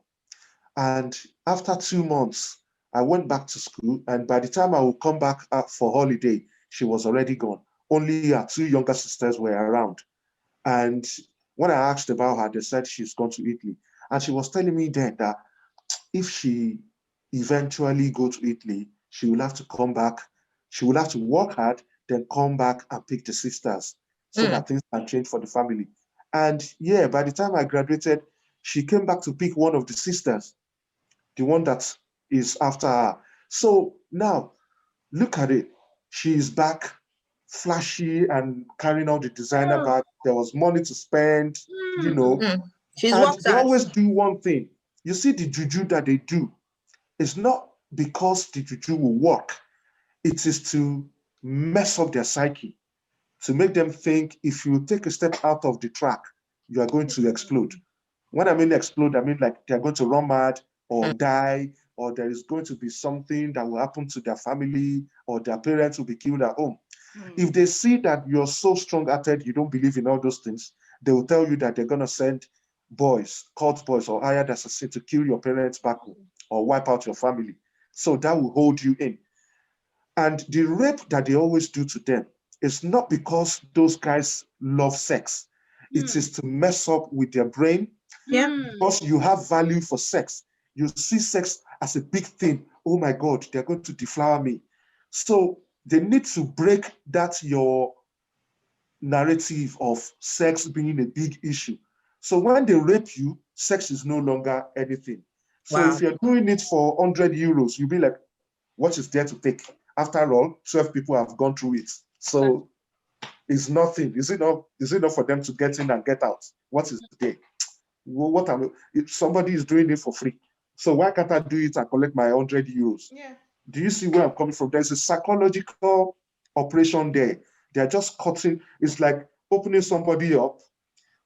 Speaker 3: And after 2 months, I went back to school, and by the time I would come back for holiday, she was already gone. Only her 2 younger sisters were around. And when I asked about her, they said she's gone to Italy. And she was telling me then that if she eventually go to Italy, she will have to come back. She will have to work hard, then come back and pick the sisters so that things can change for the family. And yeah, by the time I graduated, she came back to pick one of the sisters, the one that is after her. So now, look at it. She is back, flashy and carrying out the designer bag. There was money to spend,
Speaker 5: She's
Speaker 3: and they always do one thing. You see, the juju that they do is not because the juju will work. It is to mess up their psyche, to make them think if you take a step out of the track, you are going to explode. When I mean explode, I mean like they're going to run mad or die, or there is going to be something that will happen to their family, or their parents will be killed at home. If they see that you're so strong-hearted, you don't believe in all those things, they will tell you that they're going to send boys, cult boys, or hired assassins to kill your parents back home or wipe out your family. So that will hold you in. And the rape that they always do to them is not because those guys love sex. It is to mess up with their brain.
Speaker 5: Yeah.
Speaker 3: Because you have value for sex. You see sex as a big thing. Oh my God, they're going to deflower me. So they need to break that your narrative of sex being a big issue. So when they rape you, sex is no longer anything. So
Speaker 5: Wow.
Speaker 3: if you're doing it for 100 euros, you'll be like, what is there to take? After all, 12 people have gone through it. So it's nothing. Is it not for them to get in and get out? What is there? If somebody is doing it for free, so why can't I do it and collect my 100 euros?
Speaker 1: Yeah.
Speaker 3: Do you see where I'm coming from? There's a psychological operation there. They're just cutting. It's like opening somebody up,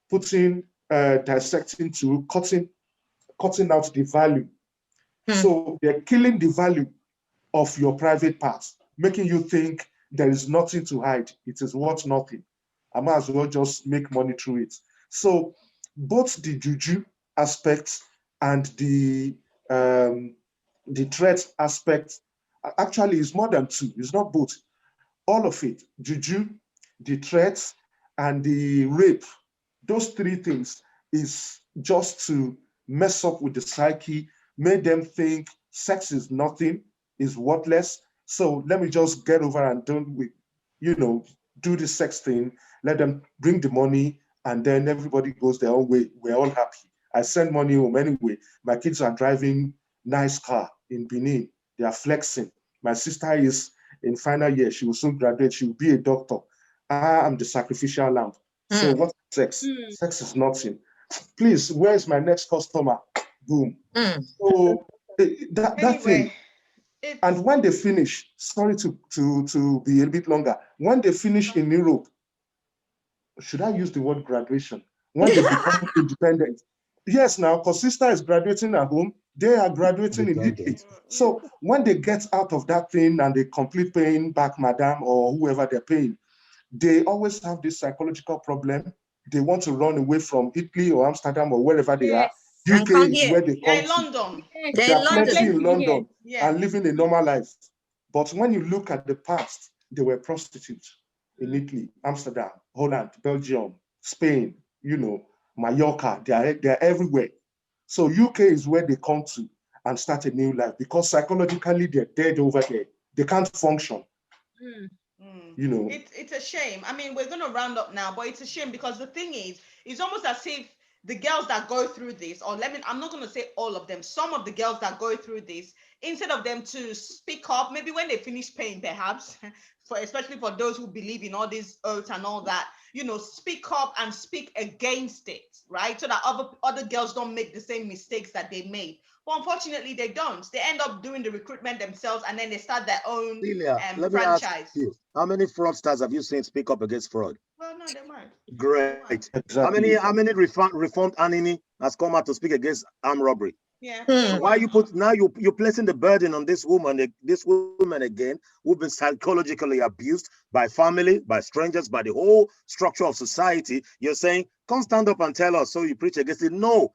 Speaker 3: putting dissecting to cutting out the value. So they're killing the value of your private parts, making you think there is nothing to hide. It is worth nothing. I might as well just make money through it. So both the juju aspect and the threat aspect actually is more than two. It's not both. All of it, juju, the threats, and the rape, those three things is just to mess up with the psyche, make them think sex is nothing, is worthless. So let me just get over and done with, do the sex thing, let them bring the money, and then everybody goes their own way. We're all happy. I send money home anyway. My kids are driving nice car in Benin. They are flexing. My sister is in final year. She will soon graduate. She will be a doctor. I am the sacrificial lamb. So what's sex? Sex is nothing. Please, where is my next customer? Boom. So that thing. And when they finish, sorry to be a bit longer, when they finish in Europe, should I use the word graduation? When they become independent. Yes, now, because sister is graduating at home, they are graduating in Italy. So when they get out of that thing and they complete paying back madam or whoever they're paying, they always have this psychological problem. They want to run away from Italy or Amsterdam or wherever they are. UK is where they come
Speaker 1: in London.
Speaker 3: They are plenty in London
Speaker 1: Yeah.
Speaker 3: and living a normal life. But when you look at the past, they were prostitutes in Italy, Amsterdam, Holland, Belgium, Spain, Mallorca. They're everywhere. So UK is where they come to and start a new life because psychologically they're dead over there. They can't function.
Speaker 1: It's a shame. I mean, we're going to round up now, but it's a shame because the thing is, it's almost as if the girls that go through this, or I'm not going to say all of them, some of the girls that go through this, instead of them to speak up, maybe when they finish paying, perhaps, especially for those who believe in all these oaths and all that, speak up and speak against it, right? So that other girls don't make the same mistakes that they made. But unfortunately, they don't. They end up doing the recruitment themselves, and then they start their own
Speaker 6: let
Speaker 1: franchise.
Speaker 6: Me ask you, how many fraudsters have you seen speak up against fraud?
Speaker 1: Well, no, they might.
Speaker 6: Great.
Speaker 3: Exactly.
Speaker 6: How many reformed Anini has come out to speak against armed robbery?
Speaker 1: Yeah.
Speaker 6: So why you're placing the burden on this woman again, who've been psychologically abused by family, by strangers, by the whole structure of society? You're saying, come stand up and tell us, so you preach against it. No,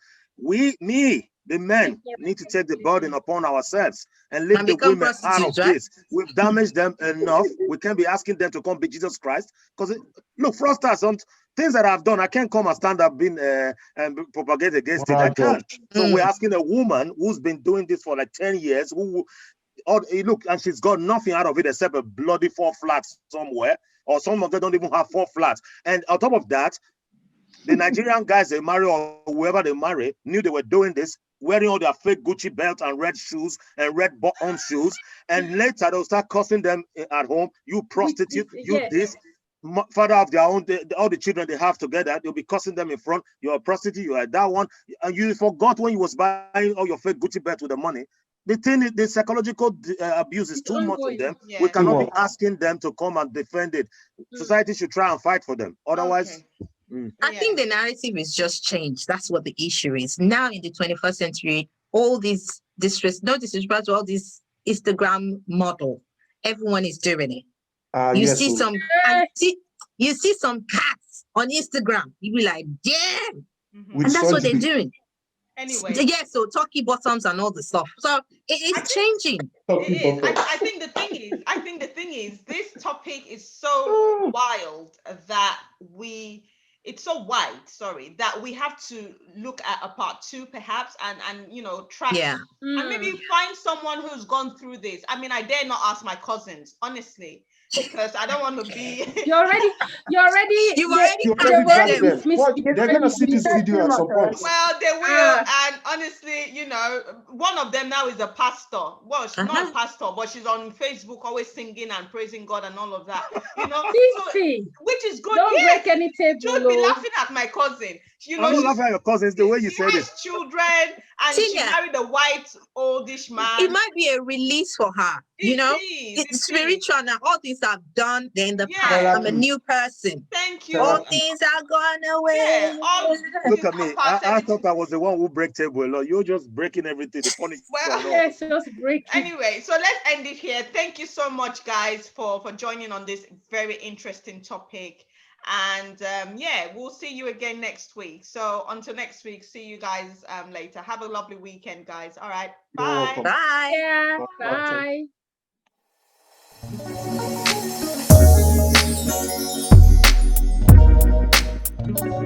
Speaker 6: the men need to take the burden upon ourselves and leave the women out of this. We've damaged them enough. We can't be asking them to come be Jesus Christ. Because look, fraudsters, things that I've done, I can't come and stand up and propagate against it. I can't. So we're asking a woman who's been doing this for like 10 years, and she's got nothing out of it except a bloody 4 flats somewhere, or some of them don't even have 4 flats. And on top of that, the Nigerian guys they marry or whoever they marry knew they were doing this, wearing all their fake Gucci belt and red shoes and red bottom shoes, and later they'll start cussing them at home. You prostitute, this. Father of their own, all the children they have together, they'll be cussing them in front. You're a prostitute, you are that one, and you forgot when you was buying all your fake Gucci belt with the money. The thing is, the psychological abuse is too much on them. Yeah. We cannot be asking them to come and defend it. Society should try and fight for them. Otherwise.
Speaker 5: Okay. I think the narrative is just changed. That's what the issue is. Now in the 21st century, all these all this Instagram model, everyone is doing it. You see some cats on Instagram. You be like, damn. And that's what they're doing.
Speaker 1: Anyway.
Speaker 5: Yeah, so talkie bottoms and all the stuff. So it's changing.
Speaker 1: It is. I think the thing is, this topic is so wild that it's so wide, sorry, that we have to look at a part 2 perhaps and you know, track and maybe find someone who's gone through this. I mean, I dare not ask my cousins, honestly, because I don't want to be
Speaker 2: You're already
Speaker 3: they're gonna see this video at some point.
Speaker 1: Well, they will, and honestly, you know, one of them now is a pastor. Well, she's not a pastor, but she's on Facebook always singing and praising God and all of that, you know. So, which is good.
Speaker 2: Don't break any table.
Speaker 1: She would be laughing at my cousin. You know,
Speaker 6: I'm not laughing at your cousin. It's the way you said it.
Speaker 1: Children, and she married a white oldish man.
Speaker 5: It might be a release for her. You know, it's spiritual now. All things I've done, they're in the past. I'm a new person.
Speaker 1: Thank you.
Speaker 5: All things are gone away.
Speaker 6: Look at me. I thought I was the one who break table. You're just breaking everything. The funny.
Speaker 1: Well,
Speaker 2: yes, just break.
Speaker 1: Anyway, so let's end it here. Thank you so much, guys, for joining on this very interesting topic. And yeah, we'll see you again next week. So until next week, see you guys later. Have a lovely weekend, guys. All right. Bye.
Speaker 5: Bye.
Speaker 2: Yeah, bye.
Speaker 3: Bye.